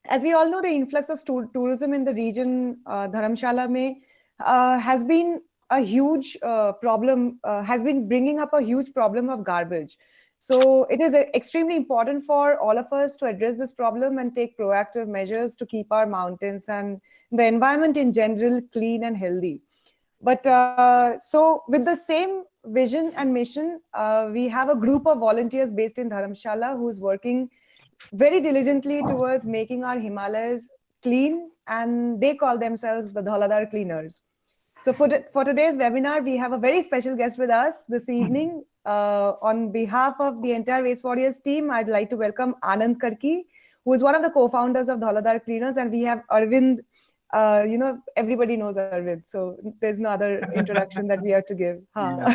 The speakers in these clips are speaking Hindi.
as we all know, the influx of tourism in the region, Dharamshala mein, has been a huge problem, has been bringing up a huge problem of garbage. So it is extremely important for all of us to address this problem and take proactive measures to keep our mountains and the environment in general clean and healthy. But so with the same vision and mission, we have a group of volunteers based in Dharamshala who is working very diligently towards making our Himalayas clean, and they call themselves the Dhauladhar Cleaners. So for today's webinar, we have a very special guest with us this evening. On behalf of the entire Waste Warriors team, I'd like to welcome Anand Karki, who is one of the co-founders of Dhauladhar Cleaners, and we have Arvind. Everybody knows Arvind, so there's no other introduction that we have to give. Yeah.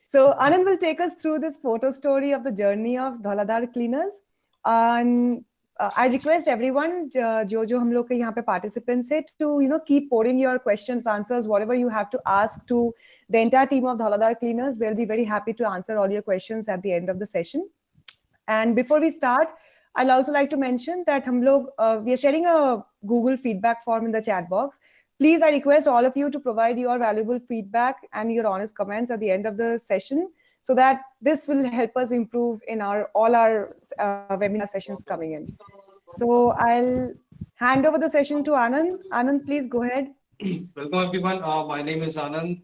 So Anand will take us through this photo story of the journey of Dhauladhar Cleaners. And I request everyone, जो हम लोग के यहाँ पे participants है, to keep pouring your questions, answers, whatever you have to ask to the entire team of Dhauladhar Cleaners. They'll be very happy to answer all your questions at the end of the session. And before we start, I'll also like to mention that we are sharing a Google feedback form in the chat box. Please, I request all of you to provide your valuable feedback and your honest comments at the end of the session, so that this will help us improve in all our webinar sessions coming in. So I'll hand over the session to Anand. Anand, please go ahead. Welcome everyone. My name is Anand,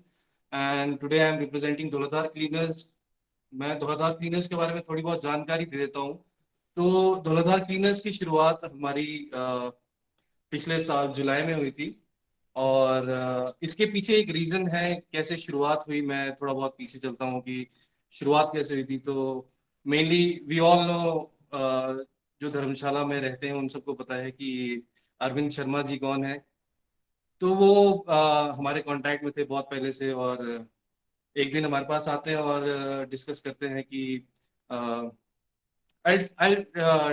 and today I am representing Dhauladhar Cleaners. मैं Dhauladhar Cleaners के बारे में थोड़ी बहुत जानकारी दे देता हूँ. तो Dhauladhar Cleaners की शुरुआत हमारी पिछले साल जुलाई में हुई थी, और इसके पीछे एक रीजन है कैसे शुरुआत हुई. मैं थोड़ा बहुत पीछे चलता हूँ कि शुरुआत कैसे हुई थी. तो मेनली वी ऑल नो, जो धर्मशाला में रहते हैं उन सबको पता है कि अरविंद शर्मा जी कौन है. तो वो हमारे कांटेक्ट में थे बहुत पहले से, और एक दिन हमारे पास आते हैं और डिस्कस करते हैं कि I'll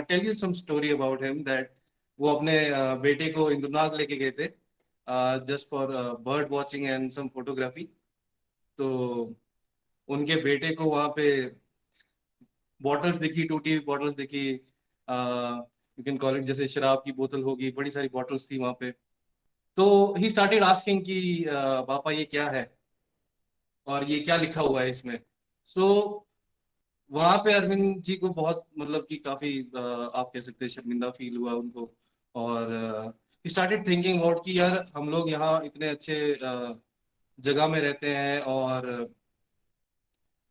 tell you some story about him, that वो अपने बेटे को इंद्रनाग लेके गए थे just for bird watching and some photography. तो उनके बेटे को वहाँ पे बॉटल्स दिखी, टूटी हुई बॉटल्स दिखी, यू कैन कॉल इट जैसे शराब की बोतल होगी, बड़ी सारी बॉटल्स थी वहाँ पे. तो ही स्टार्टेड आस्किंग कि पापा ये क्या है और ये क्या लिखा हुआ है इसमें. सो वहाँ पे अरविंद जी को बहुत मतलब कि काफी आप कह सकते हैं शर्मिंदा फील हुआ उनको, और ही स्टार्टेड थिंकिंग अबाउट कि यार हम लोग यहाँ इतने अच्छे जगह में रहते हैं, और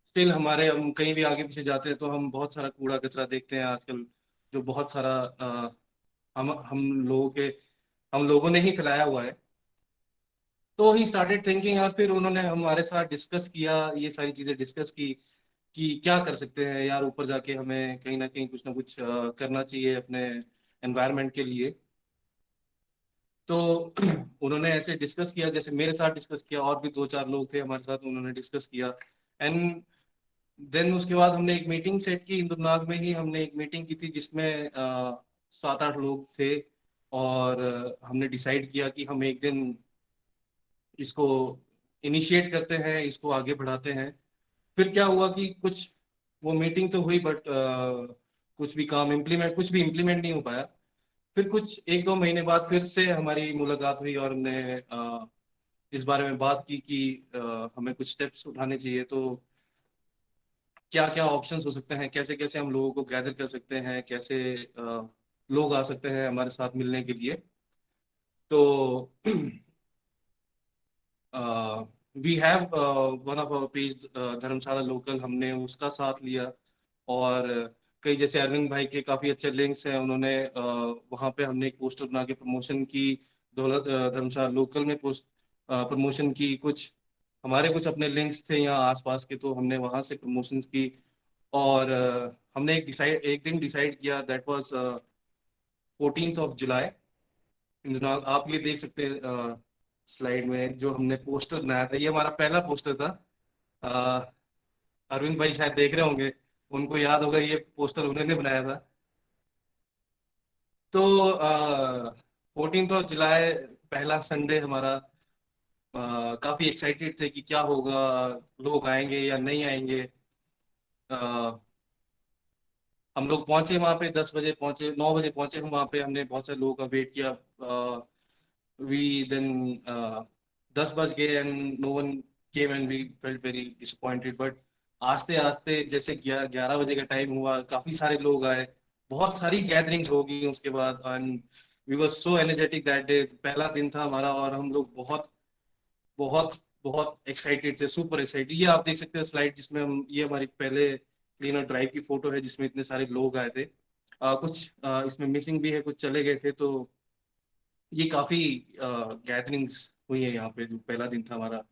स्टिल हम कहीं भी आगे पीछे जाते हैं तो हम बहुत सारा कूड़ा कचरा देखते हैं आजकल, जो बहुत सारा हम लोगों ने ही फैलाया हुआ है. तो ही स्टार्टेड थिंकिंग, और फिर उन्होंने हमारे साथ डिस्कस किया, ये सारी चीजें डिस्कस की कि क्या कर सकते हैं यार, ऊपर जाके हमें कहीं ना कहीं कुछ ना कुछ करना चाहिए अपने एनवायरनमेंट के लिए. तो उन्होंने ऐसे डिस्कस किया, जैसे मेरे साथ डिस्कस किया, और भी 2-4 लोग थे हमारे साथ, उन्होंने डिस्कस किया. एंड देन उसके बाद हमने एक मीटिंग सेट की, इंद्रनाग में ही हमने एक मीटिंग की थी जिसमें 7-8 लोग थे, और हमने डिसाइड किया कि हम एक दिन इसको इनिशिएट करते हैं, इसको आगे बढ़ाते हैं. फिर क्या हुआ कि कुछ वो मीटिंग तो हुई, बट कुछ भी इम्प्लीमेंट नहीं हो पाया. फिर कुछ 1-2 महीने बाद फिर से हमारी मुलाकात हुई, और हमने इस बारे में बात की कि हमें कुछ स्टेप्स उठाने चाहिए. तो क्या क्या ऑप्शंस हो सकते हैं, कैसे कैसे हम लोगों को गैदर कर सकते हैं, कैसे लोग आ सकते हैं हमारे साथ मिलने के लिए. तो we have one of our page Dharamshala local, हमने उसका साथ लिया, और कई जैसे अरविंद भाई के काफी अच्छे लिंक्स हैं, उन्होंने वहाँ पे हमने एक पोस्टर बना के प्रमोशन की, धर्मशाला लोकल में पोस्ट प्रमोशन की. हमारे कुछ अपने लिंक्स थे यहाँ आसपास के, तो हमने वहाँ से प्रमोशन की. और हमने एक दिन डिसाइड किया, that was 14th of July. आप ये देख सकते हैं स्लाइड में जो हमने पोस्टर बनाया था, ये हमारा पहला पोस्टर था. अरविंद भाई शायद देख रहे होंगे, उनको याद होगा ये पोस्टर उन्होंने बनाया था. तो 14th of July पहला संडे हमारा, काफी एक्साइटेड थे कि क्या होगा, लोग आएंगे या नहीं आएंगे. हम लोग पहुंचे वहां पे, 10 बजे पहुंचे, 9 बजे पहुंचे हम वहां पे। हमने बहुत सारे लोगों का वेट किया। वी देन 10 बज गए and no one came and we felt very disappointed. But आस्ते आस्ते जैसे 11 बजे का टाइम हुआ, काफी सारे लोग आए, बहुत सारी गैदरिंग्स हो गई उसके बाद। And we were so energetic that day. पहला दिन था हमारा और हम लोग बहुत बहुत बहुत एक्साइटेड थे, सुपर एक्साइटेड। ये आप देख सकते हैं स्लाइड जिसमें हम, ये हमारी पहले क्लीनर ड्राइव की फोटो है जिसमें इतने सारे लोग आए थे। कुछ इसमें मिसिंग भी है, कुछ चले गए थे। तो ये काफी गैदरिंग्स हुई है यहाँ पे, जो पहला दिन था हमारा।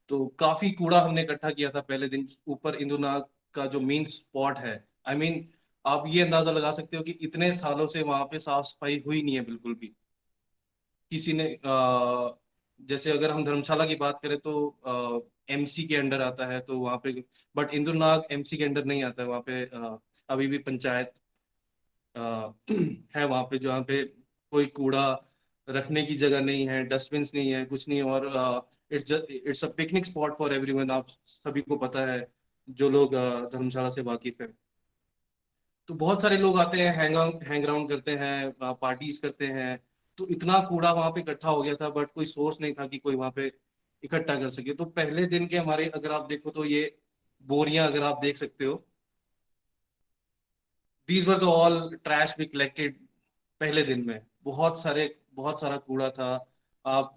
तो काफी कूड़ा हमने इकट्ठा किया था पहले दिन। ऊपर इंदुनाग का जो मेन स्पॉट है, आई मीन आप ये अंदाजा लगा सकते हो कि इतने सालों से वहां पे साफ सफाई हुई नहीं है बिल्कुल भी। किसी ने जैसे अगर हम धर्मशाला की बात करें तो एमसी के अंडर आता है तो वहाँ पे, बट इंद्रनाग एमसी के अंडर नहीं आता है। वहाँ पे अभी भी पंचायत है वहाँ पे, जहाँ पे कोई कूड़ा रखने की जगह नहीं है, डस्टबिन नहीं है, कुछ नहीं। और it's a picnic spot for everyone, आप सभी को पता है जो लोग धर्मशाला से वाकिफ है। तो बहुत सारे लोग आते हैं, हैंग अराउंड करते हैं, पार्टीज करते हैं। तो इतना कूड़ा वहां पे इकट्ठा हो गया था, बट कोई सोर्स नहीं था कि कोई वहां पे इकट्ठा कर सके। तो पहले दिन के हमारे अगर आप देखो तो ये बोरियां अगर आप देख सकते हो, these were the all trash we collected पहले दिन में। बहुत सारा कूड़ा था। आप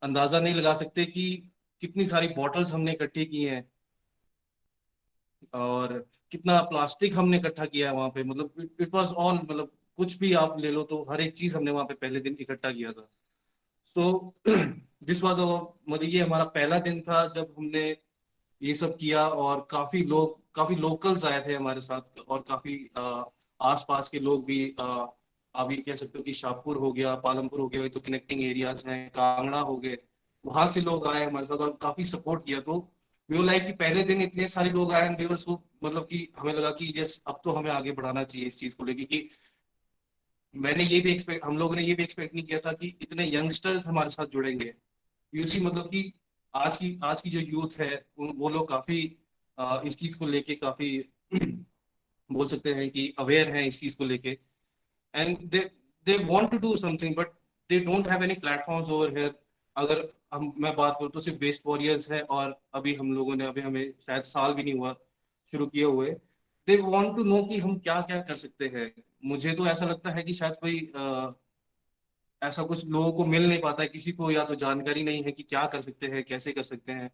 अंदाजा नहीं लगा सकते कि कितनी सारी बॉटल्स हमने इकट्ठी की हैं, और कितना प्लास्टिक हमने इकट्ठा किया है वहां पे। मतलब इट वाज ऑल, मतलब कुछ भी आप ले लो तो हर एक चीज हमने वहां पे पहले दिन इकट्ठा किया था। सो दिस वाज मतलब ये हमारा पहला दिन था जब हमने ये सब किया। और काफी लोकल्स आए थे हमारे साथ, और काफी आसपास के लोग भी। आप ये कह सकते हो कि शाहपुर हो गया, पालमपुर हो गया, ये तो कनेक्टिंग एरियाज हैं, कांगड़ा हो गए, वहां से लोग आए हमारे साथ और काफी सपोर्ट किया। तो वी लाइक कि पहले दिन इतने सारे लोग आए एंड वी वर सो, मतलब कि हमें लगा कि यस अब तो हमें आगे बढ़ाना चाहिए इस चीज को लेके। कि हम लोगों ने ये भी एक्सपेक्ट नहीं किया था कि इतने यंगस्टर्स हमारे साथ जुड़ेंगे। यूसी मतलब कि आज की जो यूथ है, वो लोग काफी इस चीज को लेके काफी बोल सकते हैं कि अवेयर हैं इस चीज को लेके। And they want to do something but they don't have any platforms over here. अगर मैं बात करूँ तो सिर्फ बेस्ट वॉरियर्स है, और अभी हम लोगों ने, अभी हमें शायद साल भी नहीं हुआ शुरू किए हुए। दे वांट टू नो कि हम क्या क्या कर सकते हैं। मुझे तो ऐसा लगता है कि शायद कोई ऐसा कुछ लोगों को मिल नहीं पाता है, किसी को या तो जानकारी नहीं है कि क्या कर सकते हैं, कैसे कर सकते हैं।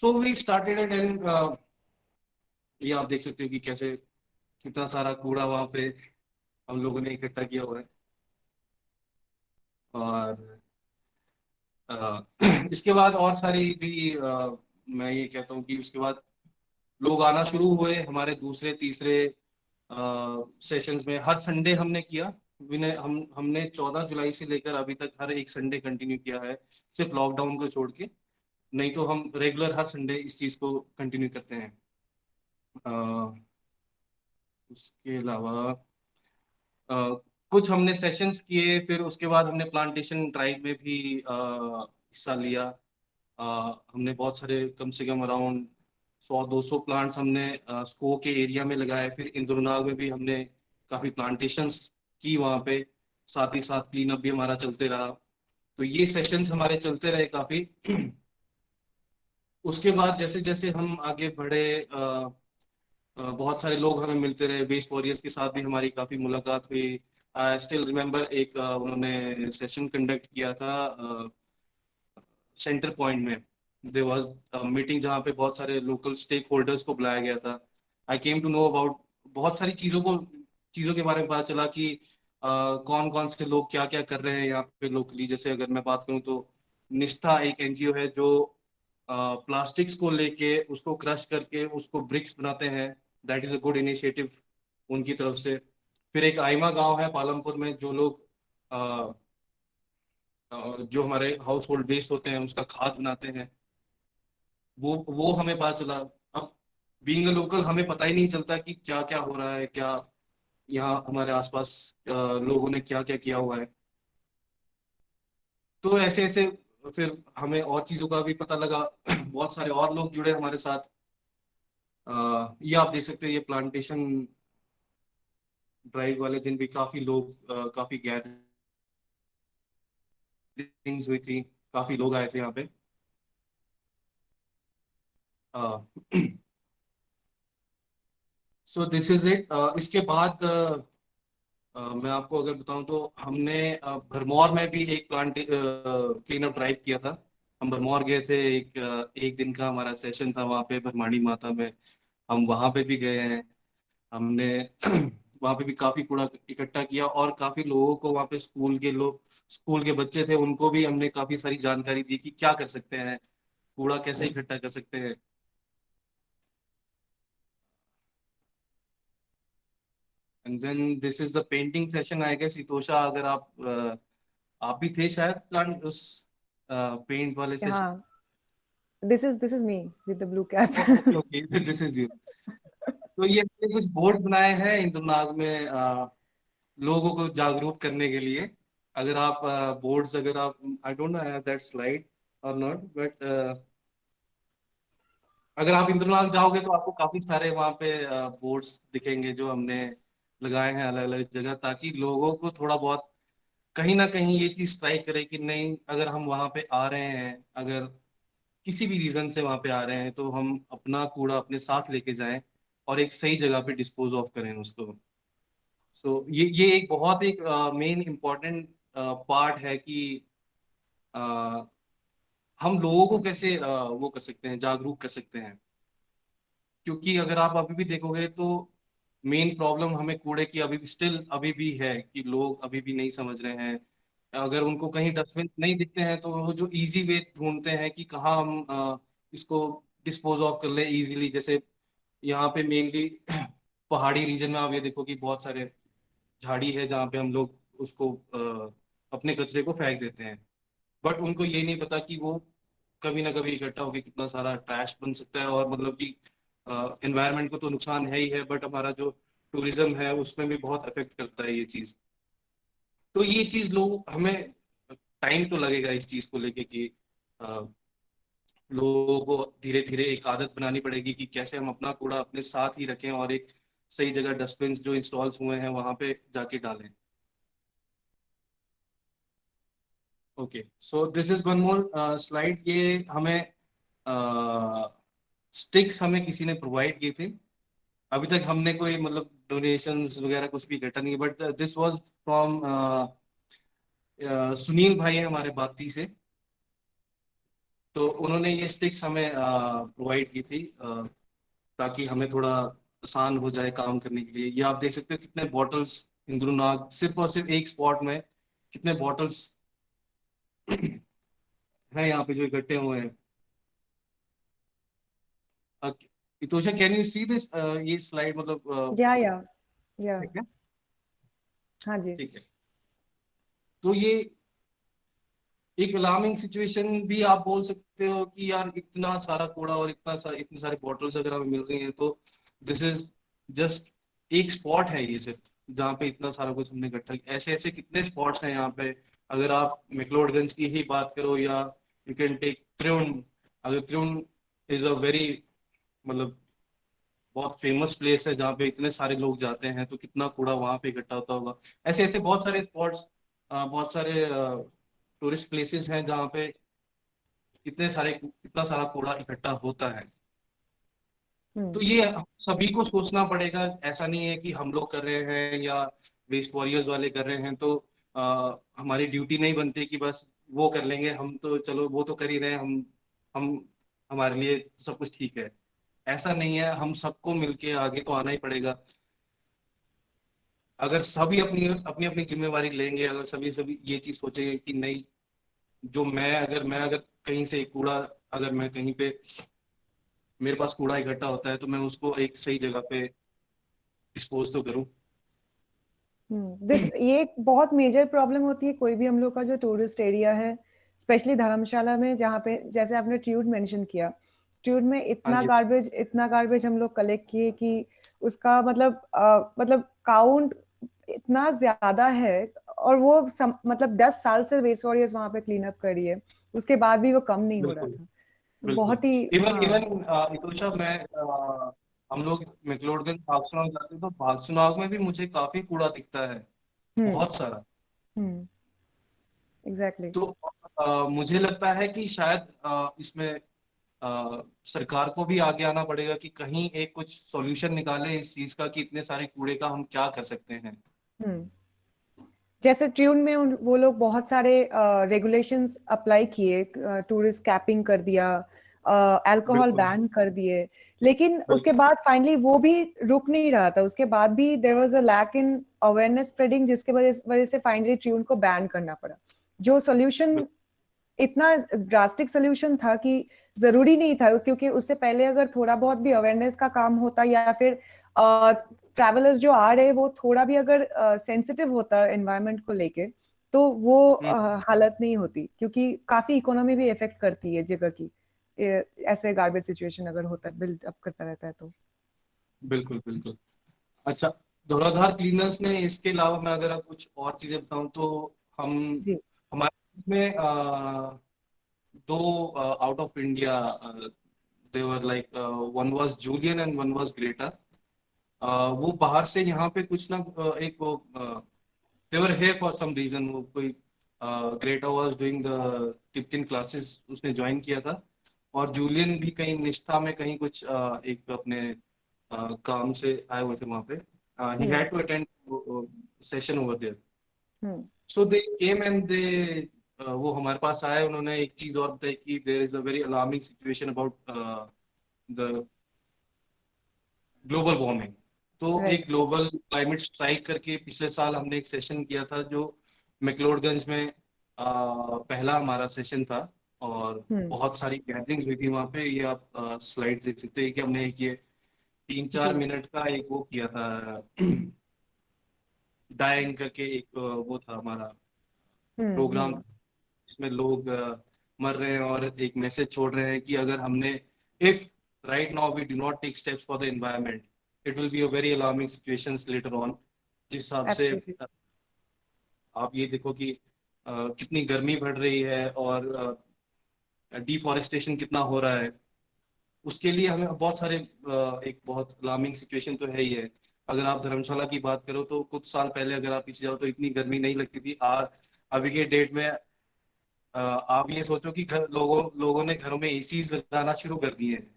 So we started it and ये आप देख सकते हो कि कैसे कितना सारा कूड़ा वहां पे हम लोगों ने इकट्ठा किया हुआ है। और इसके बाद और सारी भी मैं ये कहता हूँ कि उसके बाद लोग आना शुरू हुए हमारे दूसरे तीसरे सेशंस में। हर संडे हमने किया। हमने 14 जुलाई से लेकर अभी तक हर एक संडे कंटिन्यू किया है, सिर्फ लॉकडाउन को छोड़ के। नहीं तो हम रेगुलर हर संडे इस चीज को कंटिन्यू करते हैं। अ, उसके अलावा अ, कुछ हमने सेशंस किए, फिर उसके बाद हमने प्लांटेशन ड्राइव में भी हिस्सा लिया। अ, हमने बहुत सारे, कम से कम अराउंड 100-200 प्लांट्स हमने स्को के एरिया में लगाए। फिर इंद्रनाग में भी हमने काफी प्लांटेशंस की वहाँ पे। साथ ही साथ क्लीन अप भी हमारा चलते रहा। तो ये सेशंस हमारे चलते रहे काफी। उसके बाद जैसे जैसे हम आगे बढ़े, बहुत सारे लोग हमें मिलते रहे। वेस्ट वॉरियर्स के साथ भी हमारी काफी मुलाकात हुई। आई स्टिल रिमेम्बर एक उन्होंने सेशन कंडक्ट किया था सेंटर पॉइंट में। देयर वाज मीटिंग जहाँ पे बहुत सारे लोकल स्टेक होल्डर्स को बुलाया गया था। आई केम टू नो अबाउट बहुत सारी चीज़ों के बारे में पता चला कि कौन कौन से लोग क्या क्या कर रहे हैं यहाँ पे लोकली। जैसे अगर मैं बात करूँ तो निष्ठा एक एनजीओ है जो प्लास्टिक्स को लेके उसको क्रश करके उसको ब्रिक्स बनाते हैं। That is a good initiative उनकी तरफ से। फिर एक आइमा गांव है पालमपुर में, जो लोग जो हमारे हाउस होल्ड वेस्ट होते हैं उसका खाद बनाते हैं। वो हमें पता चला। अब बीइंग अ लोकल हमें पता ही नहीं चलता कि क्या क्या हो रहा है, क्या यहाँ हमारे आसपास लोगों ने क्या क्या किया हुआ है। तो ऐसे ऐसे फिर हमें और चीजों का भी पता लगा। बहुत सारे और लोग जुड़े हमारे साथ। ये आप देख सकते हैं, ये प्लांटेशन ड्राइव वाले दिन भी काफी लोग काफी गैदरिंग्स हुई थी, काफी लोग आए थे यहाँ पे। सो दिस इज इट। इसके बाद मैं आपको अगर बताऊं तो हमने भरमौर में भी एक प्लांट क्लीन अप ड्राइव किया था। हम भरमौर गए थे, एक दिन का हमारा सेशन था वहाँ पे भरमाणी माता में। हम वहाँ पे भी गए हैं। हमने वहाँ पे भी काफी कूड़ा इकट्ठा किया, और काफी लोगों को वहाँ पे स्कूल के बच्चे थे, उनको भी हमने काफी सारी जानकारी दी कि क्या कर सकते हैं, कूड़ा कैसे इकट्ठा कर सकते हैं। And then this is the painting session I guess. Itosha, अगर आप भी थे शायद प्लांट उस पेंट वाले सेशन। हाँ, this is me with the blue cap. Okay okay, this is you. तो ये हमने कुछ बोर्ड बनाए हैं इंद्रनाग में लोगों को जागरूक करने के लिए। अगर आप बोर्ड्स, अगर आप, I don't know that slide और नॉट, बट अगर आप इंद्रनाग जाओगे तो आपको काफी सारे वहाँ पे बोर्ड्स दिखेंगे जो हमने लगाए हैं अलग अलग जगह, ताकि लोगों को थोड़ा बहुत कहीं ना कहीं ये चीज स्ट्राइक करे कि नहीं, अगर हम वहाँ पे आ रहे हैं, अगर किसी भी रीजन से वहाँ पे आ रहे हैं, तो हम अपना कूड़ा अपने साथ लेके जाएं और एक सही जगह पे डिस्पोज ऑफ करें उसको। सो ये एक बहुत एक मेन इम्पॉर्टेंट पार्ट है कि अ, हम लोगों को कैसे वो कर सकते हैं, जागरूक कर सकते हैं। क्योंकि अगर आप अभी भी देखोगे तो मेन प्रॉब्लम हमें कूड़े की अभी भी है कि लोग अभी भी नहीं समझ रहे हैं। अगर उनको कहीं डस्टबिन नहीं दिखते हैं तो वो जो इजी वे ढूंढते हैं कि कहाँ हम इसको डिस्पोज ऑफ कर ले इजीली। जैसे यहाँ पे मेनली पहाड़ी रीजन में आप ये देखो कि बहुत सारे झाड़ी है जहाँ पे हम लोग उसको अपने कचरे को फेंक देते हैं। बट उनको ये नहीं पता कि वो कभी ना कभी इकट्ठा होकर कितना सारा ट्रैश बन सकता है, और मतलब कि एनवायरनमेंट को तो नुकसान है ही है, बट हमारा जो टूरिज्म है उसमें भी बहुत अफेक्ट करता है ये चीज। तो ये चीज लोग हमें टाइम तो लगेगा इस चीज को लेके कि अ, लोगों को धीरे धीरे एक आदत बनानी पड़ेगी कि कैसे हम अपना कूड़ा अपने साथ ही रखें और एक सही जगह डस्टबिन जो इंस्टॉल हुए हैं वहां पे जाके डालें। Okay, so this is one more slide. ये हमें स्टिक्स हमें किसी ने प्रोवाइड की थी। अभी तक हमने कोई मतलब डोनेशंस वगैरह कुछ भी इकट्ठा नहीं, but this was from Sunil भाई है हमारे बाती से। तो उन्होंने ये स्टिक्स हमें प्रोवाइड की थी ताकि हमें थोड़ा आसान हो जाए काम करने के लिए। ये आप देख सकते हो कितने बॉटल्स इंद्रुनाग सिर्फ और सिर्फ एक स्पॉट में कितने बॉटल्स हैं यहाँ पे जो इकट्ठे हुए हैं। इतोषा, कैन यू सी दिस, ये स्लाइड मतलब Yeah, yeah, yeah. ठीक है। हाँ जी. ठीक है, तो ये एक अलार्मिंग सिचुएशन भी आप बोल सकते हो कि यार इतना सारा कूड़ा और इतनी सारी बॉटल्स अगर हमें मिल रही हैं, तो दिस इज जस्ट एक स्पॉट है ये सिर्फ जहाँ पे इतना सारा कुछ हमने इकट्ठा किया। ऐसे ऐसे कितने स्पॉट्स हैं यहाँ पे। अगर आप मैक्लोडगंज की ही बात करो, या यू कैन टेक त्रिउंड। अगर त्रिउंड इज अ वेरी मतलब बहुत फेमस प्लेस है जहाँ पे इतने सारे लोग जाते हैं, तो कितना कूड़ा वहां पे इकट्ठा होता होगा। ऐसे ऐसे बहुत सारे स्पॉट्स, बहुत सारे टूरिस्ट प्लेसेस हैं जहाँ पे इतना सारा कूड़ा इकट्ठा होता है। तो हम्म. ये हम सभी को सोचना पड़ेगा। ऐसा नहीं है कि हम लोग कर रहे हैं या वेस्ट वॉरियर्स वाले कर रहे हैं तो हमारी ड्यूटी नहीं बनती कि बस वो कर लेंगे, हम तो चलो वो तो कर ही रहे हैं, हम हमारे लिए सब कुछ ठीक है। ऐसा नहीं है, हम सबको मिलके आगे तो आना ही पड़ेगा। अगर सभी अपनी अपनी अपनी जिम्मेवारी लेंगे, अगर सभी सभी ये चीज सोचेंगे कि नहीं, जो मैं अगर कहीं से कूड़ा, अगर मैं कहीं पे मेरे पास कूड़ा इकट्ठा होता है तो मैं उसको एक सही जगह पे डिस्पोज तो करूं। ये एक बहुत मेजर प्रॉब्लम होती है कोई भी हम लोग का जो टूरिस्ट एरिया है, स्पेशली धर्मशाला में, जहाँ पे जैसे आपने ट्यूड मेंशन किया, ट्यूड में हाँ जी। इतना गार्बेज हम लोग कलेक्ट किए कि उसका मतलब काउंट इतना ज्यादा है। और वो मतलब 10 साल से वेस्ट वॉरियर्स वहां पे क्लीन अप करी है, उसके बाद भी वो कम नहीं हो रहा बिल्कुल था. बिल्कुल। बहुत ही. इवन हाँ. इवन इतोषा, मैं हम लोग मैक्लोडगंज भागसुनाग जाते हैं, तो भागसुनाग में भी मुझे काफी कूड़ा दिखता है, हम्म। बहुत सारा। हम्म। एग्जैक्टली। तो मुझे लगता है कि शायद इसमें सरकार को भी आगे आना पड़ेगा कि कहीं एक कुछ सॉल्यूशन निकाले इस चीज का, कि इतने सारे कूड़े का हम क्या कर सकते हैं। हम्म। जैसे ट्यून में वो लोग बहुत सारे रेगुलेशंस अप्लाई किए, टूरिस्ट कैपिंग कर दिया, अल्कोहल बिल्कुल बैन कर दिए, लेकिन उसके बिल्कुल बाद फाइनली वो भी रुक नहीं रहा था। उसके बाद भी there was a lack in awareness spreading, जिसके वजह से फाइनली ट्यून को बैन करना पड़ा। जो सोल्यूशन इतना ड्रास्टिक सोल्यूशन था कि जरूरी नहीं था, क्योंकि उससे पहले अगर थोड़ा बहुत भी अवेयरनेस का काम होता, या फिर ट्रैवलर्स जो आ रहे वो थोड़ा भी अगर सेंसिटिव होता एनवायरनमेंट को लेके, तो वो हम्म, हालत नहीं होती, क्योंकि काफी इकोनॉमी भी इफेक्ट करती है जगह की। ऐसे गार्बेज सिचुएशन अगर होता है, बिल्ड अप करता रहता है तो। बिल्कुल बिल्कुल। अच्छा, धौलाधार क्लीनर्स ने इसके अलावा मैं अगर आप कुछ और चीजें बताऊं तो हम जी। हमारे में दो out of India, they were like, one was Julian and one was Greta. वो बाहर से यहाँ पे कुछ ना एक वो they were here for some reason. वो कोई Greta was doing the Tipton classes, उसने ज्वाइन किया था। और जूलियन भी कहीं निष्ठा में कहीं कुछ एक अपने काम से आए हुए थे वहां पे। He hmm. Had to attend session over there. Hmm. So they came and they, वो हमारे पास आए, उन्होंने एक चीज और बताई कि there is a very alarming situation about the global warming. तो एक राइट। ग्लोबल क्लाइमेट स्ट्राइक करके पिछले साल हमने एक सेशन किया था, जो मैक्लोडगंज में पहला हमारा सेशन था। और हम्म। बहुत सारी गैदरिंग हुई थी वहाँ पे। ये आप स्लाइड देख सकते हैं कि हमने एक ये 3-4 मिनट का एक वो किया था, डाइंग करके एक वो था हमारा प्रोग्राम, हम्म। जिसमें लोग मर रहे हैं और एक मैसेज छोड़ रहे हैं कि अगर हमने, if right now we do not take steps for the environment, it will be a very alarming situations later on. जिस हिसाब से एब्सोल्युटली। आप ये देखो कि कितनी गर्मी बढ़ रही है और डिफॉरेस्टेशन कितना हो रहा है, उसके लिए हमें बहुत सारे एक बहुत अलार्मिंग सिचुएशन तो है ही है। अगर आप धर्मशाला की बात करो तो कुछ साल पहले अगर आप पीछे जाओ तो इतनी गर्मी नहीं लगती थी। अभी के डेट में आप ये सोचो कि लोगों लोगों ने घरों में एसी लगाना शुरू कर दिए हैं।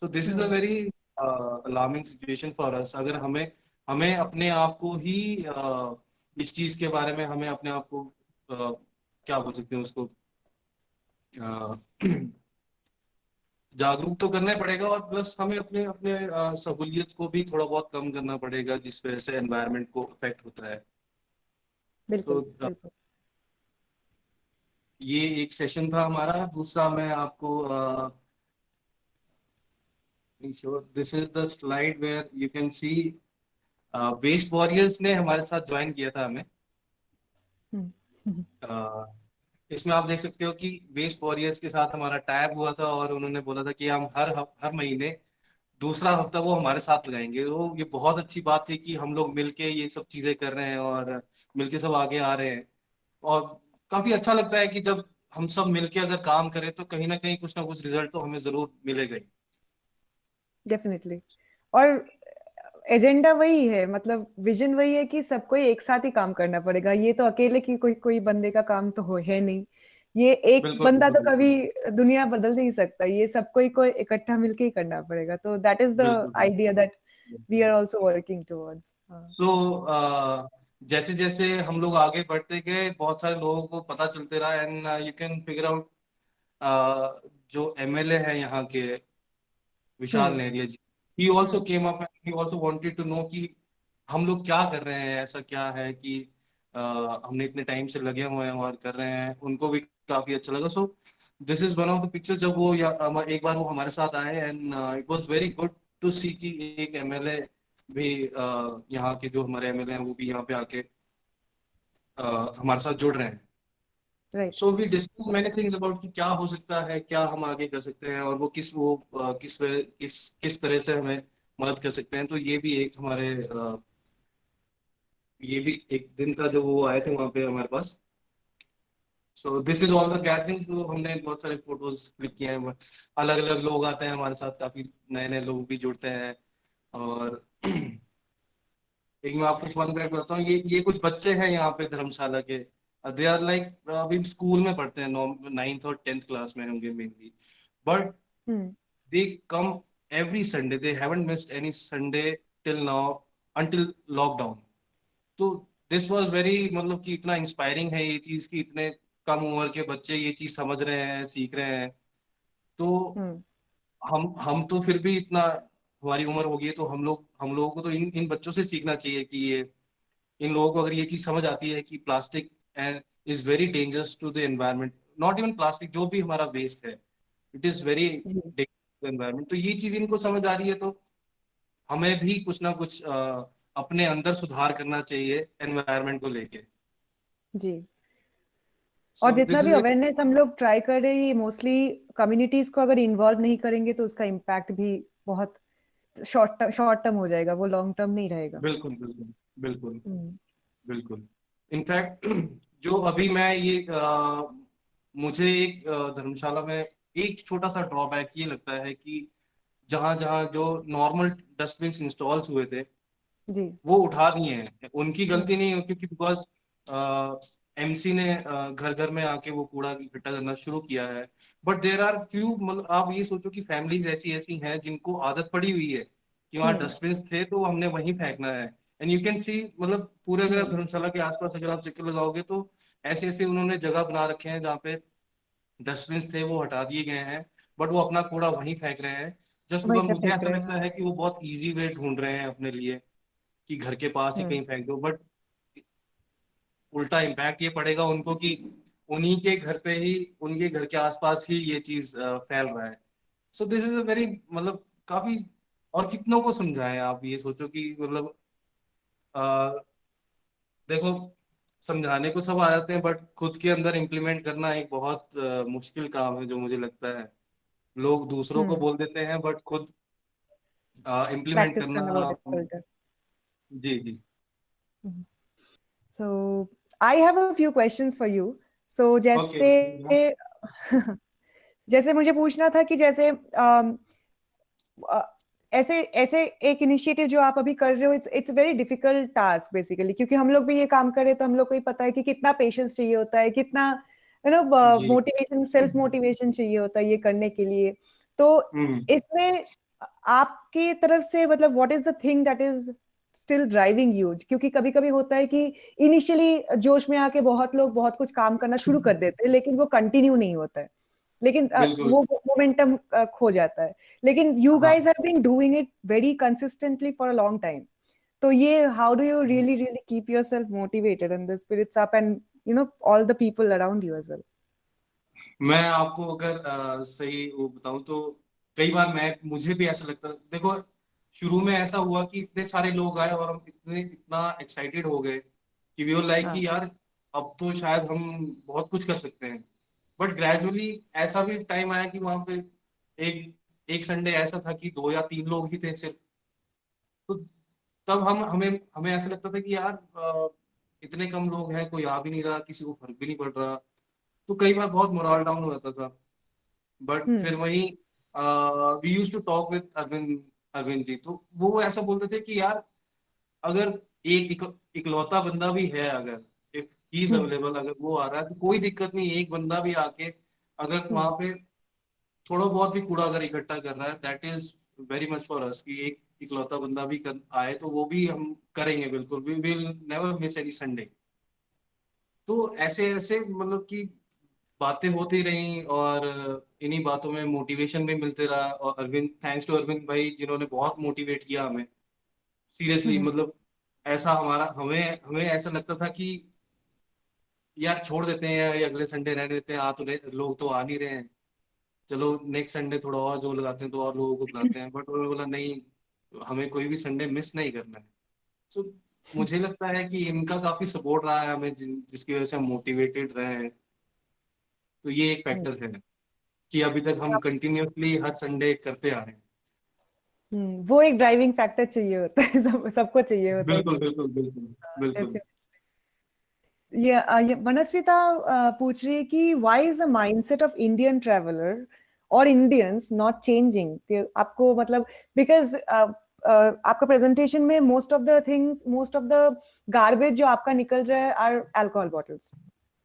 सो this is a hmm. Very alarming situation for us. अगर हमें हमें अपने आप को ही इस चीज के बारे में हमें अपने आप को क्या बोल सकते हैं उसको, अ, जागरूक तो करना ही पड़ेगा, और प्लस हमें अपने अपने सहूलियत को भी थोड़ा बहुत कम करना पड़ेगा जिस वजह से एनवायरनमेंट को अफेक्ट होता है। तो बिल्कुल बिल्कुल। ये एक सेशन था हमारा। दूसरा मैं आपको, this is the slide where you can see waste warriors ने हमारे साथ ज्वाइन किया था हमें। हम्म। हम्म। अ, इसमें आप देख सकते हो कि वेस्ट वॉरियर्स के साथ हमारा टैग हुआ था, और उन्होंने बोला था कि हम हर महीने दूसरा हफ्ता वो हमारे साथ लगाएंगे। तो ये बहुत अच्छी बात थी कि हम लोग मिलके ये सब चीजें कर रहे हैं और मिलके सब आगे आ रहे हैं। और काफी अच्छा लगता है कि जब हम सब मिलके अगर काम करें तो कहीं ना कुछ रिजल्ट तो हमें जरूर मिलेगा ही। डेफिनेटली। और एजेंडा वही है, मतलब विजन वही है कि सबको एक साथ ही काम करना पड़ेगा। ये तो अकेले की कोई कोई बंदे का काम तो हो है नहीं। ये एक बिल्कुल बंदा बिल्कुल तो बिल्कुल कभी दुनिया बदल नहीं सकता। ये सबको ही कोई इकट्ठा मिलके ही करना पड़ेगा। तो दैट इज द बिल्कुल आइडिया दैट वी आर बिल्कुल। Also working towards. हाँ। तो जैसे जैसे हम लोग आगे बढ़ते गए, बहुत सारे लोगों को पता चलते रहा, and you can figure out, जो एमएलए हैं यहाँ के, Vishal hmm. Nehariya ji, he also hmm. Came up and he also wanted to know कि हम लोग क्या कर रहे हैं, ऐसा क्या है कि हमने इतने टाइम से लगे हुए हैं और कर रहे हैं। उनको भी काफी अच्छा लगा। So this is one of the pictures, जब वो एक बार वो हमारे साथ आए, and it was very good to see कि एक एमएलए भी, यहाँ के जो हमारे एमएलए हैं वो भी यहाँ पे आके हमारे साथ जुड़ रहे हैं। Right. So we discuss many things about कि क्या हो सकता है, क्या हम आगे कर सकते हैं, और वो किस तरह से हमें मदद कर सकते हैं। तो ये भी एक हमारे ये भी एक दिन था जब वो आए थे वहाँ पे हमारे पास। So this is all the gatherings. तो हमने बहुत सारे फोटोज क्लिक किए हैं, अलग अलग लोग आते हैं हमारे साथ, काफी नए नए लोग भी जुड़ते हैं। और एक मैं आपको फन फैक्ट बताता हूँ, ये कुछ बच्चे हैं यहाँ पे धर्मशाला के। दे आर लाइक अभी स्कूल में पढ़ते हैं, 9th और 10th क्लास में होंगे mainly, but hmm they come every Sunday. They haven't missed any Sunday till now until lockdown. तो दिस वाज वेरी, मतलब कि इतना इंस्पायरिंग है ये चीज कि इतने कम उम्र के बच्चे ये चीज समझ रहे हैं, सीख रहे हैं। तो हम्म हम तो फिर भी इतना, हमारी उम्र होगी है, तो हम लोगों को तो इन इन बच्चों से सीखना चाहिए कि ये, इन लोगों को अगर ये चीज समझ आती है कि plastic and is very dangerous to the environment, not even plastic, जो भी हमारा वेस्ट है, इट इज वेरी जी डेंजरस टू एनवायरनमेंट, तो ये चीज इनको समझ आ रही है, तो हमें भी कुछ ना कुछ अपने अंदर सुधार करना चाहिए एनवायरनमेंट को लेके। जी। और सो जितना दिस भी इज अवेयरनेस हम लोग ट्राई कर रहे हैं, ये मोस्टली कम्युनिटीज को अगर इन्वॉल्व नहीं करेंगे तो उसका इम्पैक्ट भी बहुत शॉर्ट टर्म हो जाएगा, वो लॉन्ग टर्म नहीं रहेगा। बिल्कुल बिल्कुल बिल्कुल हम्म बिल्कुल। इनफैक्ट जो अभी मैं ये मुझे एक धर्मशाला में एक छोटा सा ड्रॉबैक ये लगता है कि जहाँ जहाँ जो नॉर्मल डस्टबिन इंस्टॉल्स हुए थे, जी वो उठा दिए हैं, उनकी हम्म गलती नहीं है, क्योंकि बिकॉज एमसी ने घर घर में आके वो कूड़ा इकट्ठा करना शुरू किया है। बट देर आर फ्यू, मतलब आप ये सोचो कि फैमिलीज ऐसी ऐसी हैं जिनको आदत पड़ी हुई है कि वहाँ हम्म डस्टबिन थे तो हमने वहीं फेंकना है। एंड यू कैन सी, मतलब पूरे अगर आप हम्म धर्मशाला के आसपास अगर आप चक्कर लगाओगे तो ऐसे ऐसे उन्होंने जगह बना रखे हैं जहाँ पे डस्टबिन थे वो हटा दिए गए हैं, बट वो अपना कूड़ा वहीं फेंक रहे हैं। जस्ट वही बिकॉज पे मुझे फेंक ऐसा रहे हैं, लगता हाँ। है कि वो बहुत इजी वे ढूंढ रहे हैं अपने लिए कि घर के पास ही हम्म कहीं फेंक दो, बट उल्टा इम्पैक्ट ये पड़ेगा उनको कि उन्हीं के घर पे ही, उनके घर के आसपास ही ये चीज फैल रहा है। सो दिस इज अ वेरी, मतलब काफी, और कितनों को समझाएं, आप ये सोचो कि मतलब अ, देखो, समझाने को सब आ जाते हैं बट खुद के अंदर इम्प्लीमेंट करना एक बहुत मुश्किल काम है, जो मुझे लगता है लोग दूसरों को हम्म बोल देते हैं बट खुद इम्प्लीमेंट प्रैक्टिस करना। करना बहुत डिफिकल्ट है। जी जी। So I have a few questions for you. So okay. जैसे जैसे मुझे पूछना था कि जैसे अ, ऐसे ऐसे एक इनिशिएटिव जो आप अभी कर रहे हो, it's it's very difficult task basically, क्योंकि हम लोग भी ये काम कर रहे हैं तो हम लोग को ही पता है कि कितना पेशेंस चाहिए होता है, कितना जी। मोटिवेशन, सेल्फ मोटिवेशन चाहिए होता है ये करने के लिए। तो हम्म। इसमें आपकी तरफ से मतलब what is the thing that is still driving you? क्योंकि कभी कभी होता है कि इनिशियली जोश में आके बहुत लोग बहुत कुछ काम करना शुरू कर देते हैं लेकिन वो कंटिन्यू नहीं होता है, लेकिन बिल्कुल। वो मोमेंटम खो जाता है। लेकिन यू हाँ। Guys have been doing it very consistently for a long time. तो ये how do you really really keep yourself motivated and the spirits up and all the people around you as well? मैं आपको अगर सही वो बताऊं तो कई बार मैं, मुझे भी ऐसा लगता, देखो शुरू में ऐसा हुआ कि इतने सारे लोग आए और हम इतना एक्साइटेड हो गए कि वी वर लाइक हाँ कि यार अब तो शायद हम बहुत कुछ कर सकते हैं। बट ग्रेजुअली ऐसा भी टाइम आया कि वहां पे एक एक संडे ऐसा था कि 2 या 3 लोग ही थे सिर्फ। तो तब हम हमें हमें ऐसा लगता था कि यार इतने कम लोग हैं, कोई आ भी नहीं रहा, किसी को फर्क भी नहीं पड़ रहा। तो कई बार बहुत मोरल डाउन हो जाता था। बट फिर हम्म वही we use to talk with Arvind, Arvind ji, तो वो ऐसा बोलते थे कि यार अगर इकलौता बंदा भी है, अगर if he is hmm available, अगर वो आ रहा है तो कोई दिक्कत नहीं, एक बंदा भी आके अगर हम्म वहां पे थोड़ा बहुत भी कूड़ा अगर इकट्ठा कर रहा है, that is very much for us, कि एक इकलौता बंदा भी आए तो वो भी हम करेंगे बिल्कुल, we will never miss any Sunday. तो ऐसे ऐसे मतलब कि बातें होती रहीं, और इन्हीं बातों में मोटिवेशन भी मिलते रहा, और अरविंद, थैंक्स टू अरविंद भाई जिन्होंने बहुत मोटिवेट किया हमें, सीरियसली। हम्म मतलब ऐसा हमारा, हमें हमें ऐसा लगता था कि यार छोड़ देते हैं, ये अगले संडे रहने देते हैं, लोग तो आ नहीं रहे हैं, चलो नेक्स्ट संडे थोड़ा और जोर लगाते हैं तो और लोगों को बुलाते हैं, बट उन्होंने बोला नहीं, हमें कोई भी संडे मिस नहीं करना है। तो मुझे लगता है कि इनका काफी सपोर्ट रहा है हमें, जिसकी वजह से हम मोटिवेटेड रहे हैं। तो ये एक हम्म फैक्टर है कि अभी तक हम कंटिन्यूअसली हर संडे करते आ रहे हैं। वो एक ड्राइविंग फैक्टर चाहिए होता है, सबको चाहिए होता है बिल्कुल कि बिल्कुल बिल्कुल बिल्कुल। definitely। ये मनस्विता पूछ रही है कि why is the mindset of Indian traveller और इंडियंस नॉट चेंजिंग, कि आपको मतलब बिकॉज आपका प्रेजेंटेशन में most of the things, most of the garbage जो आपका निकल रहा है आर अल्कोहल बॉटल्स,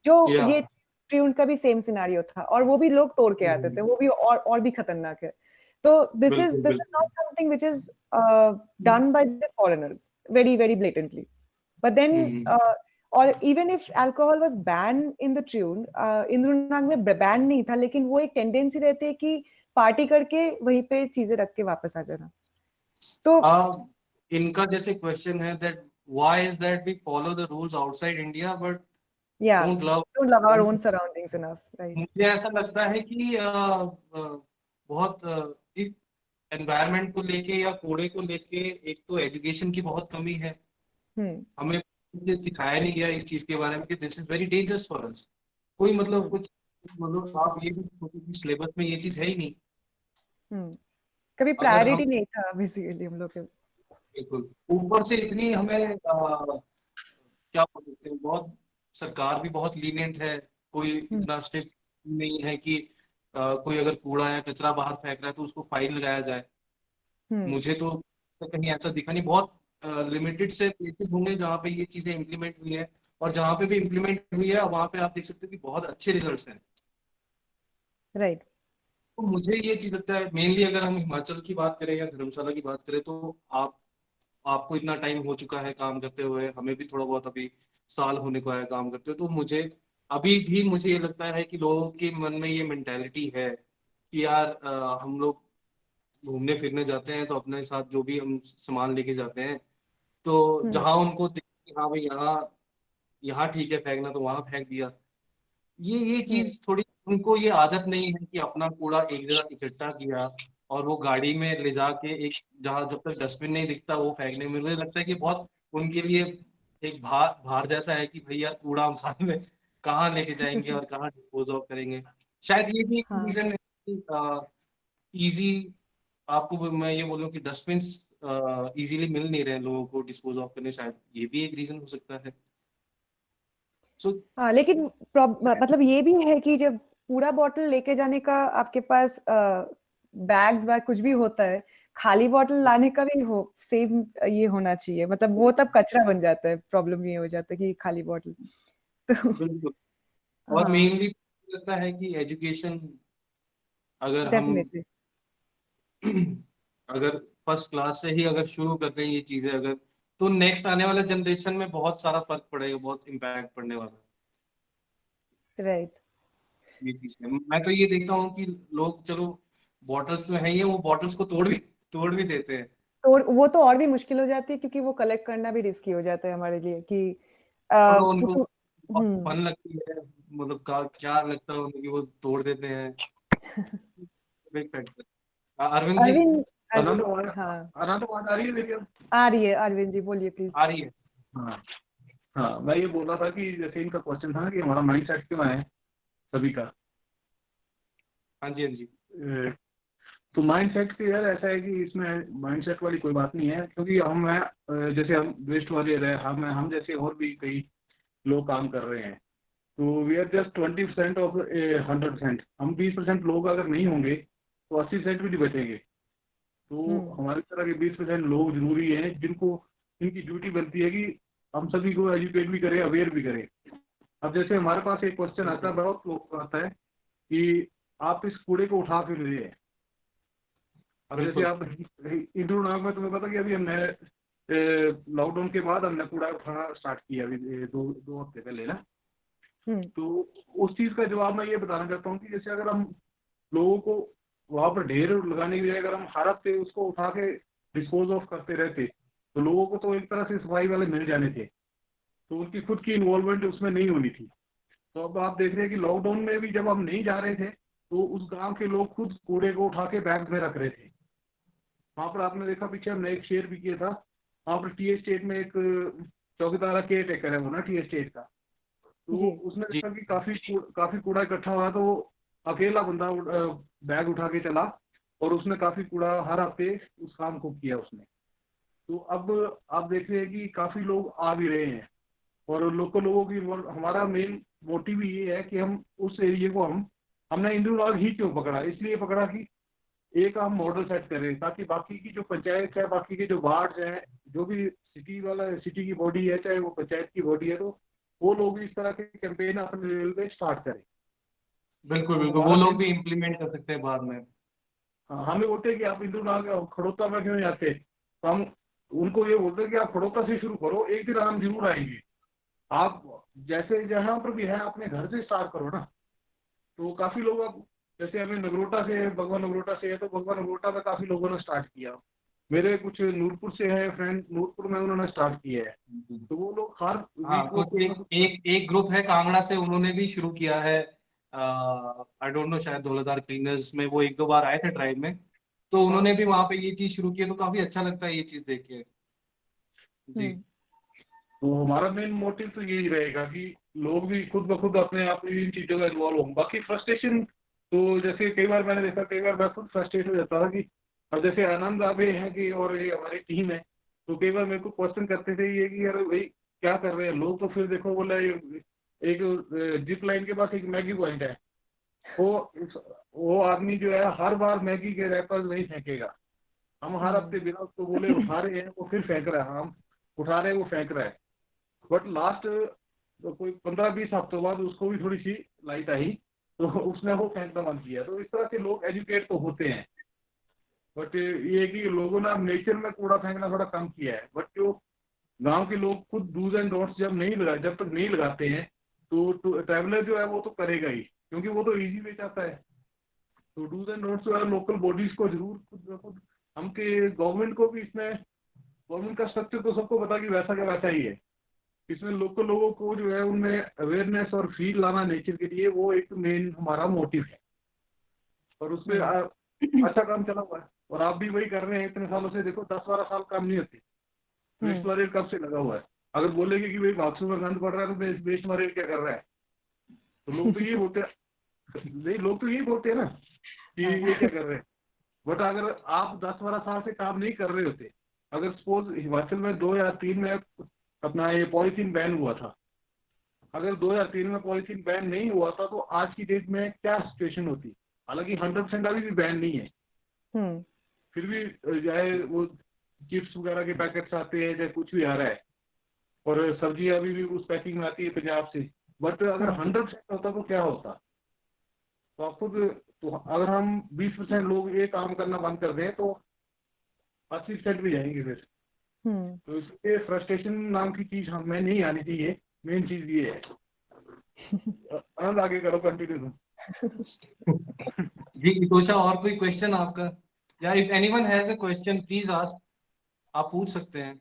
जो या ये ट्यून का भी सेम सिनारियो था, और वो भी लोग तोड़ के आते थे, वो भी और भी खतरनाक है। तो बिल्कुल दिस इज नॉट बिल्कुल। Something which is done by the foreigners very very blatantly, but then hmm. or even if alcohol was banned in the tune, Indranag में बैन नहीं था, लेकिन वो एक टेंडेंसी रहती है कि पार्टी करके वहीं पे चीजें रख के वापस आ जाना। तो इनका जैसे क्वेश्चन है that why is that we follow the rules outside India but ya don't love. don't love our own surroundings enough, right? मुझे ऐसा लगता है कि बहुत एनवायरनमेंट को लेके या कूड़े को लेके एक तो एजुकेशन की बहुत कमी है। हम्म हमें ये सिखाया नहीं गया इस चीज के बारे में कि this is very dangerous for us. कोई मतलब हम्म कुछ मतलब आप ये भी सोचो कि सिलेबस में ये चीज है ही नहीं। हम्म कभी अगर हम प्रायोरिटी नहीं था बेसिकली हम लोग के। बिल्कुल ऊपर से इतनी हमें क्या बोल सकते हैं, बहुत सरकार भी बहुत लीनियंट है। कोई हम्म इतना स्ट्रिक्ट नहीं है कि कोई अगर कूड़ा या कचरा बाहर फेंक रहा है तो उसको फाइन लगाया जाए। हम्म मुझे तो कहीं ऐसा दिखा नहीं। बहुत लिमिटेड से प्लेसेस होंगे जहाँ पे ये चीजें इम्प्लीमेंट हुई है, और जहाँ पे भी इम्प्लीमेंट हुई है वहाँ पे आप देख सकते हो कि बहुत अच्छे रिजल्ट्स हैं। राइट। तो मुझे ये चीज लगता है मेनली अगर हम हिमाचल की बात करें या धर्मशाला की बात करें तो आपको इतना टाइम हो चुका है काम करते हुए, हमें भी थोड़ा बहुत अभी साल होने को है काम करते हुए, तो मुझे अभी भी मुझे ये लगता है कि लोगों के मन में ये मेंटेलिटी है कि यार हम लोग घूमने फिरने जाते हैं तो अपने साथ जो भी हम सामान लेके जाते हैं, तो हम्म जहाँ उनको दिखे कि हाँ भाई यहाँ यहाँ ठीक है फेंकना तो वहां फेंक दिया। ये हम्म चीज थोड़ी उनको ये आदत नहीं है कि अपना कूड़ा एक जगह इकट्ठा किया और वो गाड़ी में ले जाके एक जहाँ जब तक डस्टबिन नहीं दिखता वो फेंकने में, मुझे लगता है कि बहुत उनके लिए एक भार भार जैसा है कि भाई यार कूड़ा हम साथ में कहाँ लेके जाएंगे और कहाँ डिस्पोज ऑफ करेंगे। शायद ये भी एक हाँ रीजन है कि इजी आपको मैं ये बोलूँ कि डस्टबिन इजीली मिल नहीं रहे हैं लोगों को डिस्पोज ऑफ करने, शायद ये भी एक रीजन हो सकता है। सो हाँ, लेकिन मतलब ये भी है कि जब पूरा बॉटल लेके जाने का आपके पास बैग्स वैग कुछ भी होता है, खाली बॉटल लाने का भी हो सेम ये होना चाहिए, मतलब वो तब कचरा बन जाता है, प्रॉब्लम ये हो जाता है कि खाली बॉटल। तो बिल्कुल। और हाँ, मेनली लगता है कि एजुकेशन अगर हम डेफिनेटली। अगर फर्स्ट क्लास से ही अगर शुरू करते हैं ये चीजें अगर, तो नेक्स्ट आने वाले जनरेशन में बहुत सारा फर्क पड़ेगा, बहुत इम्पैक्ट पड़ने वाला है। राइट। ये चीज है, मैं तो ये देखता हूँ कि लोग चलो बॉटल्स तो है ही है, वो बॉटल्स को तोड़ भी देते हैं। तो वो तो और भी मुश्किल हो जाती है, क्योंकि वो कलेक्ट करना भी रिस्की हो जाता है हमारे लिए कि तो उनको वो बहुत फन लगती है, मतलब क्या लगता है उनको कि वो तोड़ देते हैं। Big factor. अरविंद जी, अरविंद। आनंद अरविंद आवाज हाँ, आनंद आवाज आ रही है मेरी अब? आ रही है, अरविंद जी बोलिए प्लीज। आ रही है। हाँ। हाँ, मैं ये बोल रहा था कि जैसे इनका क्वेश्चन था कि हमारा माइंड सेट क्यों है सभी का। हाँ जी हाँ जी। तो माइंड सेट के यार ऐसा है कि इसमें माइंड सेट वाली कोई बात नहीं है, क्योंकि हम हैं जैसे हम वेस्ट वाले रहे, हम जैसे और भी कई लोग काम कर रहे हैं। तो वी आर जस्ट 20% ऑफ 100%। हम 20% लोग अगर नहीं होंगे तो 80% भी नहीं बचेंगे। तो हम्म हमारी तरह के 20% लोग जरूरी हैं जिनको इनकी ड्यूटी बनती है कि हम सभी को एजुकेट भी करें, अवेयर भी करें। अब जैसे हमारे पास एक क्वेश्चन आता है, बिल्कुल बहुत लोग को आता है कि आप इस कूड़े को उठा क्यों ले रहे हैं। अब जैसे बिल्कुल आप इंदौर नाग में, तुम्हें पता कि अभी हमने लॉकडाउन के बाद हमने कूड़ा उठाना स्टार्ट किया अभी दो दो हफ्ते पहले ना। हम्म तो उस चीज का जवाब मैं ये बताना चाहता हूँ कि जैसे अगर हम लोगों को वहां पर ढेर लगाने की बजाय अगर हम हर हफ्ते उसको उठा के डिस्पोज ऑफ करते रहते तो लोगों को तो एक तरह से सफाई वाले मिल जाने थे, तो उनकी खुद की इन्वॉल्वमेंट उसमें नहीं होनी थी। तो अब आप देख रहे हैं कि लॉकडाउन में भी जब हम नहीं जा रहे थे तो उस गांव के लोग खुद कूड़े को उठा के बैग में रख रहे थे। वहां पर आपने देखा पीछे हमने एक शेयर भी किया था, वहां पर टी एस्टेट में एक चौकीदार केयर टेकर है वो ना टी एस्टेट का। तो जी उसने जी। देखा कि काफी कूड़ा इकट्ठा हुआ, तो वो अकेला बंदा बैग उठा के चला और उसने काफी कूड़ा हर हफ्ते उस काम को किया उसने। तो अब आप देख रहे हैं कि काफी लोग आ भी रहे हैं। और लोकल लोगों की हमारा मेन मोटिव ये है कि हम उस एरिया को हमने इंद्रनाग ही क्यों पकड़ा, इसलिए पकड़ा कि एक हम मॉडल सेट करें ताकि बाकी की जो पंचायत है, बाकी के जो वार्ड हैं, जो भी सिटी की बॉडी है, चाहे वो पंचायत की बॉडी है, तो वो लोग भी इस तरह के कैंपेन अपने लेवल पे स्टार्ट करें। बिल्कुल बिल्कुल, वो हमारा लोग main- भी इम्प्लीमेंट कर सकते हैं बाद में। हाँ, हमें बोलते हैं कि आप इंद्रनाग खड़ोता में क्यों नहीं आते, तो हम उनको ये बोलते हैं कि आप खड़ोता से शुरू करो, एक दिन हम जरूर आएंगे। आप जैसे जहाँ पर भी है अपने घर से स्टार्ट करो ना। तो काफी लोग अब जैसे हमें नगरोटा से, भगवान नगरोटा से है, तो भगवान नगरोटा में काफी लोगों ने स्टार्ट किया। मेरे कुछ नूरपुर से है फ्रेंड, नूरपुर में उन्होंने स्टार्ट किया है। तो वो लोग हर हाँ, वीक वो कुछ कोई ना एक कुछ एक एक ग्रुप है कांगड़ा से, उन्होंने भी शुरू किया है। आई डोंट नो, शायद धौलाधार क्लीनर्स में वो एक दो बार आए थे ड्राइव में, तो हाँ, उन्होंने भी वहां पे ये चीज शुरू की है, तो काफी अच्छा लगता है ये चीज देख के। जी। हम्म तो हमारा मेन मोटिव तो यही रहेगा कि लोग भी खुद ब खुद अपने आप में इन चीजों में इन्वॉल्व हों। बाकी फ्रस्ट्रेशन तो जैसे कई बार मैंने देखा, कई बार मैं खुद फ्रस्ट्रेट हो जाता था कि अब जैसे आनंद आबे हैं कि और ये हमारी टीम है, तो कई बार मेरे को क्वेश्चन करते थे ये कि यार भाई क्या कर रहे हैं लोग, तो फिर देखो बोला एक जिप लाइन के पास एक मैगी पॉइंट है, वो आदमी जो है हर बार मैगी के रैपर नहीं फेंकेगा। हम हर हफ्ते बिना उसको बोले उठा रहे हैं, वो फिर फेंक रहा है, हम उठा रहे हैं वो फेंक रहा है। बट लास्ट तो कोई 15-20 हफ्तों बाद उसको भी थोड़ी सी लाइट आई, तो उसने वो फेंकना बंद किया। तो इस तरह से लोग एजुकेट तो होते हैं, बट ये है कि लोगों ने अब नेचर में कूड़ा फेंकना थोड़ा कम किया है। बट जो गांव के लोग खुद डूज एंड डोंट्स जब तक नहीं लगाते हैं, तो ट्रैवलर जो है वो तो करेगा ही, क्योंकि वो तो इजी वे चाहता है। तो डूज एंड डोंट्स जो है लोकल बॉडीज को जरूर खुद ब खुद, हम के गवर्नमेंट को भी इसमें, गवर्नमेंट का स्ट्रक्चर तो सबको पता कि वैसा का वैसा ही है। इसमें लोकल लोगों को जो है उनमें अवेयरनेस और फील लाना नेचर के लिए, वो एक मेन हमारा मोटिव है। और उसमें अच्छा काम चला हुआ है, और आप भी वही कर रहे हैं इतने सालों से। देखो 10-12 साल काम नहीं होती, वेस्ट मटेरियल कब से लगा हुआ है। अगर बोलेंगे कि भाई भागसू में गंद पड़ रहा है तो वेस्ट मटेरियल क्या कर रहा है, तो लोग तो यही बोलते हैं, नहीं लोग तो यही बोलते हैं ना कि ये क्या कर रहे हैं। बट अगर आप 10-12 साल से काम नहीं कर रहे होते, अगर सपोज हिमाचल में 2003 में अपना ये पॉलिथीन बैन हुआ था, अगर 2003 में पॉलिथीन बैन नहीं हुआ था तो आज की डेट में क्या सिचुएशन होती। हालांकि 100% अभी भी बैन नहीं है, फिर भी चाहे वो चिप्स वगैरह के पैकेट्स आते हैं, चाहे कुछ भी आ रहा है, और सब्जी अभी भी उस पैकिंग में आती है पंजाब से। बट अगर 100% होता तो क्या होता। तो आप खुद, तो अगर हम 20% लोग ये काम करना बंद कर दें तो 80% भी जाएंगे फिर। तो इसलिए फ्रस्ट्रेशन नाम की चीज हमें नहीं आनी चाहिए, मेन चीज ये है। आनंद आगे करो, कंटिन्यू। जी इतोषा, और कोई क्वेश्चन आपका, या if anyone has a question please ask, आप पूछ सकते हैं।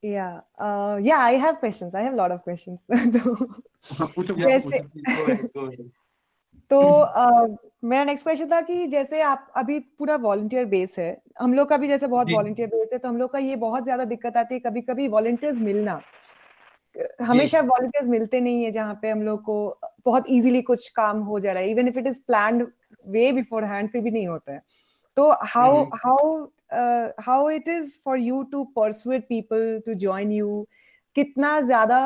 Yeah, I have questions. I have a lot of questions. तो पूछो या जैसे go ahead, go ahead. तो मेरा नेक्स्ट क्वेश्चन था कि जैसे आप अभी पूरा वॉलंटियर बेस है, हम लोग का भी जैसे बहुत जी वॉलंटियर बेस है, तो हम लोग का ये बहुत ज्यादा दिक्कत आती है कभी कभी वॉलंटियर्स मिलना। जी हमेशा वॉलंटियर्स मिलते नहीं है जहाँ पे हम लोग को बहुत इजीली कुछ काम हो जा रहा है, even if it is planned way beforehand, फिर भी नहीं होता है। तो how it is for you to persuade people to join you? कितना ज्यादा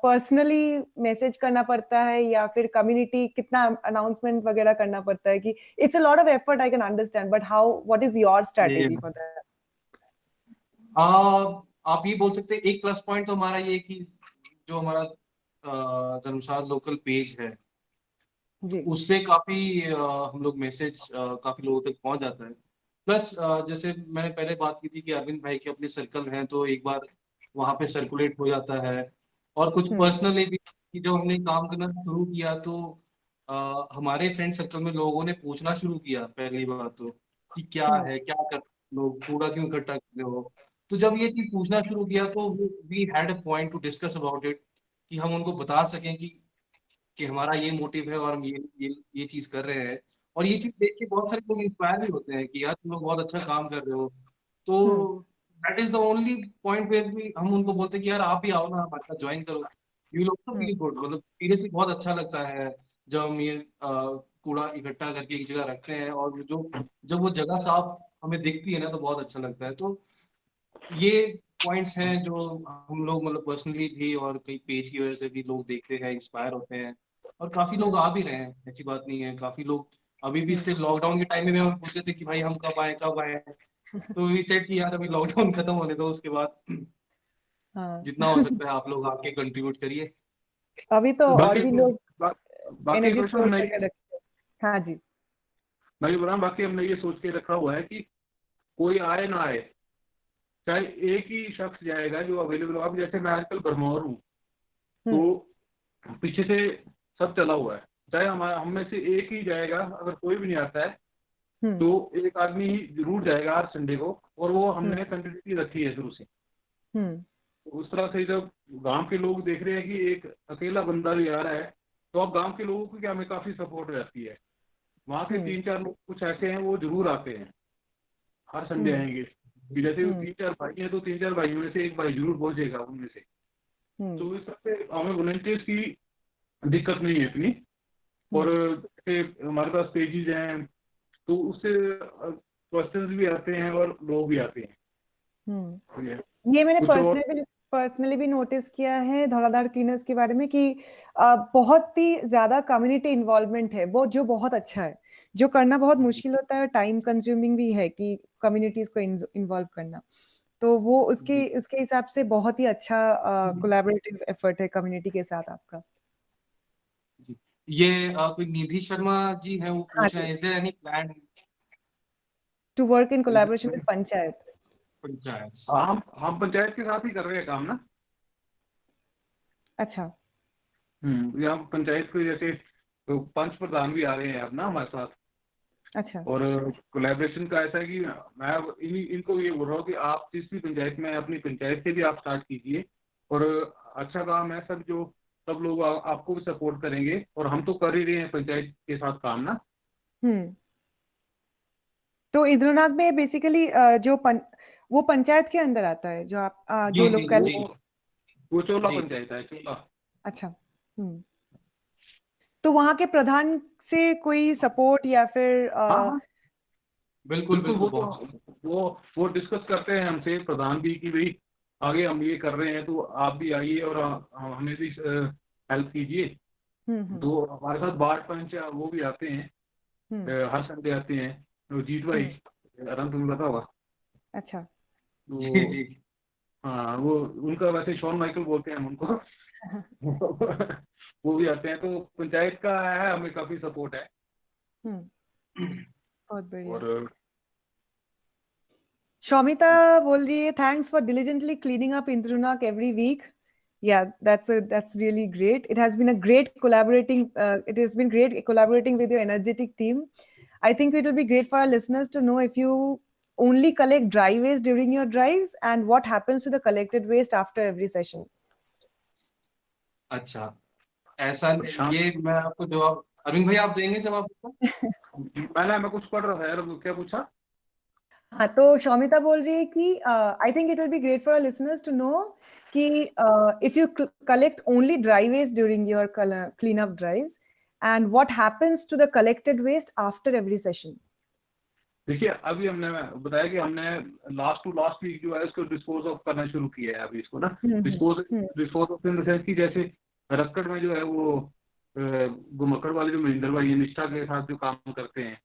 पर्सनली मैसेज करना पड़ता है, या फिर कम्युनिटी कितना अनाउंसमेंट वगैरह करना पड़ता है? कि it's a lot of effort, I can understand, but how, what is your जी स्ट्रेटेजी फॉर दैट? आ, आप ये बोल सकते हैं, एक प्लस पॉइंट तो हमारा ये कि जो हमारा धर्मशाला लोकल पेज है, जी। उससे काफी हम लोग मैसेज काफी लोगों तक पहुंच जाता है। प्लस जैसे मैंने पहले बात की थी कि अरविंद भाई के अपने सर्कल हैं, तो एक बार वहां पे सर्कुलेट हो जाता है। और कुछ पर्सनली भी कि जब हमने काम करना शुरू किया, तो हमारे फ्रेंड सर्कल में लोगों ने पूछना शुरू किया पहली बात तो, कि क्या है, क्या कर लोग कूड़ा क्यों इकट्ठा करते हो। तो जब ये चीज पूछना शुरू किया, तो we had a point to discuss about it, कि हम उनको बता सकें कि हमारा ये मोटिव है और हम ये चीज कर रहे हैं। और ये चीज देख के बहुत सारे लोग इंस्पायर भी होते हैं कि यार तुम लोग बहुत अच्छा काम कर रहे हो। तो that is the only point where भी हम उनको बोलते हैं कि यार आप भी आओ ना, हमारे साथ ज्वाइन करो, you will also feel good. मतलब सीरियसली बहुत अच्छा लगता है जब हम ये कूड़ा इकट्ठा करके एक जगह रखते हैं, और जब वो जगह साफ हमें दिखती है ना, तो बहुत अच्छा लगता है। तो ये पॉइंट्स हैं जो हम लोग मतलब पर्सनली भी और कई पेज की वजह से भी लोग देखते हैं, इंस्पायर होते हैं, और काफी लोग आ भी रहे हैं, ऐसी बात नहीं है। काफी लोग अभी भी स्टिल लॉकडाउन के टाइम में हम पूछ रहे थे कि भाई हम कब आए, तो वी सेड कि यार अभी लॉकडाउन खत्म होने दो, उसके बाद हाँ जितना हो सकता है आप लोग आके कंट्रीब्यूट करिए। अभी तो और बाकी भी लोग बाकी एनर्जी क्वेश्चन स्टोर हमने करके रखते हैं। हाँ जी। मैं ये बोल रहा हूँ, बाकी हमने ये सोच के रखा हुआ है कि कोई आए ना आए, चाहे एक ही शख्स जाएगा जो अवेलेबल। अब जैसे मैं आजकल भरमौर हूँ, तो पीछे से सब चला हुआ है, चाहे हम में से एक ही जाएगा, अगर कोई भी नहीं आता है तो एक आदमी ही जरूर जाएगा हर संडे को, और वो हमने कंटिन्यूटी रखी है शुरू से। तो उस तरह से जब गांव के लोग देख रहे हैं कि एक अकेला बंदा भी आ रहा है, तो अब गांव के लोगों को क्या हमें काफी सपोर्ट रहती है। वहाँ के 3-4 लोग कुछ ऐसे हैं वो जरूर आते हैं, हर संडे आएंगे। कि जैसे 3-4 भाई हैं तो 3-4 भाइयों में से एक भाई जरूर पहुंचेगा उनमें से। तो इस तरह से हमें वॉलंटियर्स की दिक्कत नहीं है इतनी। और जैसे हमारे पास पेजेज हैं, तो उससे क्वेश्चंस भी आते हैं और लोग भी आते हैं। ये मैंने कुछ और पर्सनली भी नोटिस किया है धौलाधार क्लीनर्स के बारे में कि बहुत ही ज्यादा कम्युनिटी इन्वॉल्वमेंट है, वो जो बहुत अच्छा है, जो करना बहुत मुश्किल होता है, टाइम कंज्यूमिंग भी है कि कम्युनिटीज को इन्वॉल्व करना। तो वो उसके हिसाब से बहुत ही अच्छा कोलैबोरेटिव एफर्ट है कम्युनिटी के साथ आपका। ये कोई निधि शर्मा जी है, वो पूछ रहे हैं, is there any plan to work in collaboration with panchayat? Panchayat? हम पंचायत के साथ ही कर रहे हैं काम ना। अच्छा। यहाँ पंचायत के जैसे तो पंच प्रधान भी आ रहे हैं अब ना हमारे साथ। अच्छा। और कोलैबोरेशन का ऐसा है कि मैं इनको ये बोल रहा हूँ कि आप जिस भी पंचायत में, अपनी पंचायत से भी आप स्टार्ट कीजिए, और अच्छा काम है सब, जो सब लोग आपको भी सपोर्ट करेंगे, और हम तो कर ही रहे हैं पंचायत के साथ काम ना। तो इंद्रनाथ में बेसिकली वो पंचायत के अंदर आता है जो आप जो लोग वो चोला पंचायत है, चोला। अच्छा। तो वहां के प्रधान से कोई सपोर्ट या फिर बिल्कुल वो डिस्कस करते हैं हमसे प्रधान भी कि भाई आगे हम ये कर रहे हैं, तो आप भी आइए और हमें भी हेल्प कीजिए। तो हमारे साथ वार्ड पंच वो भी आते हैं, हर संडे आते हैं। तो जीत भाई आराम तुम्हें पता होगा। अच्छा। तो हाँ, वो उनका वैसे शॉन माइकल बोलते हैं हम उनको। वो भी आते हैं, तो पंचायत का है, हमें काफी सपोर्ट है। बहुत बढ़िया। और शौमिता बोल रही है, thanks for diligently cleaning up Indrunak every week. Yeah, that's really great. It has been great collaborating with your energetic team. I think it will be great for our listeners to know if you only collect dry waste during your drives and what happens to the collected waste after every session. अच्छा, ऐसा ये मैं आपको जवाब, अरविंद भाई आप देंगे जवाब? मैं कुछ पढ़ रहा था यार, क्या पूछा? हाँ, तो शौमिता बोल रही है कि I think it will be great for our listeners to know कि if you collect only dry waste during your clean up drives and what happens to the collected waste after every session. देखिए, अभी हमने बताया कि हमने लास्ट टू लास्ट वीक जो है इसको डिस्पोज ऑफ करना शुरू किया है अभी इसको ना। Dispose of in the sense कि जैसे रक्कड़ में जो है वो गुमक्कड़ वाले जो महेंद्र भाई निष्ठा के साथ जो काम करते हैं,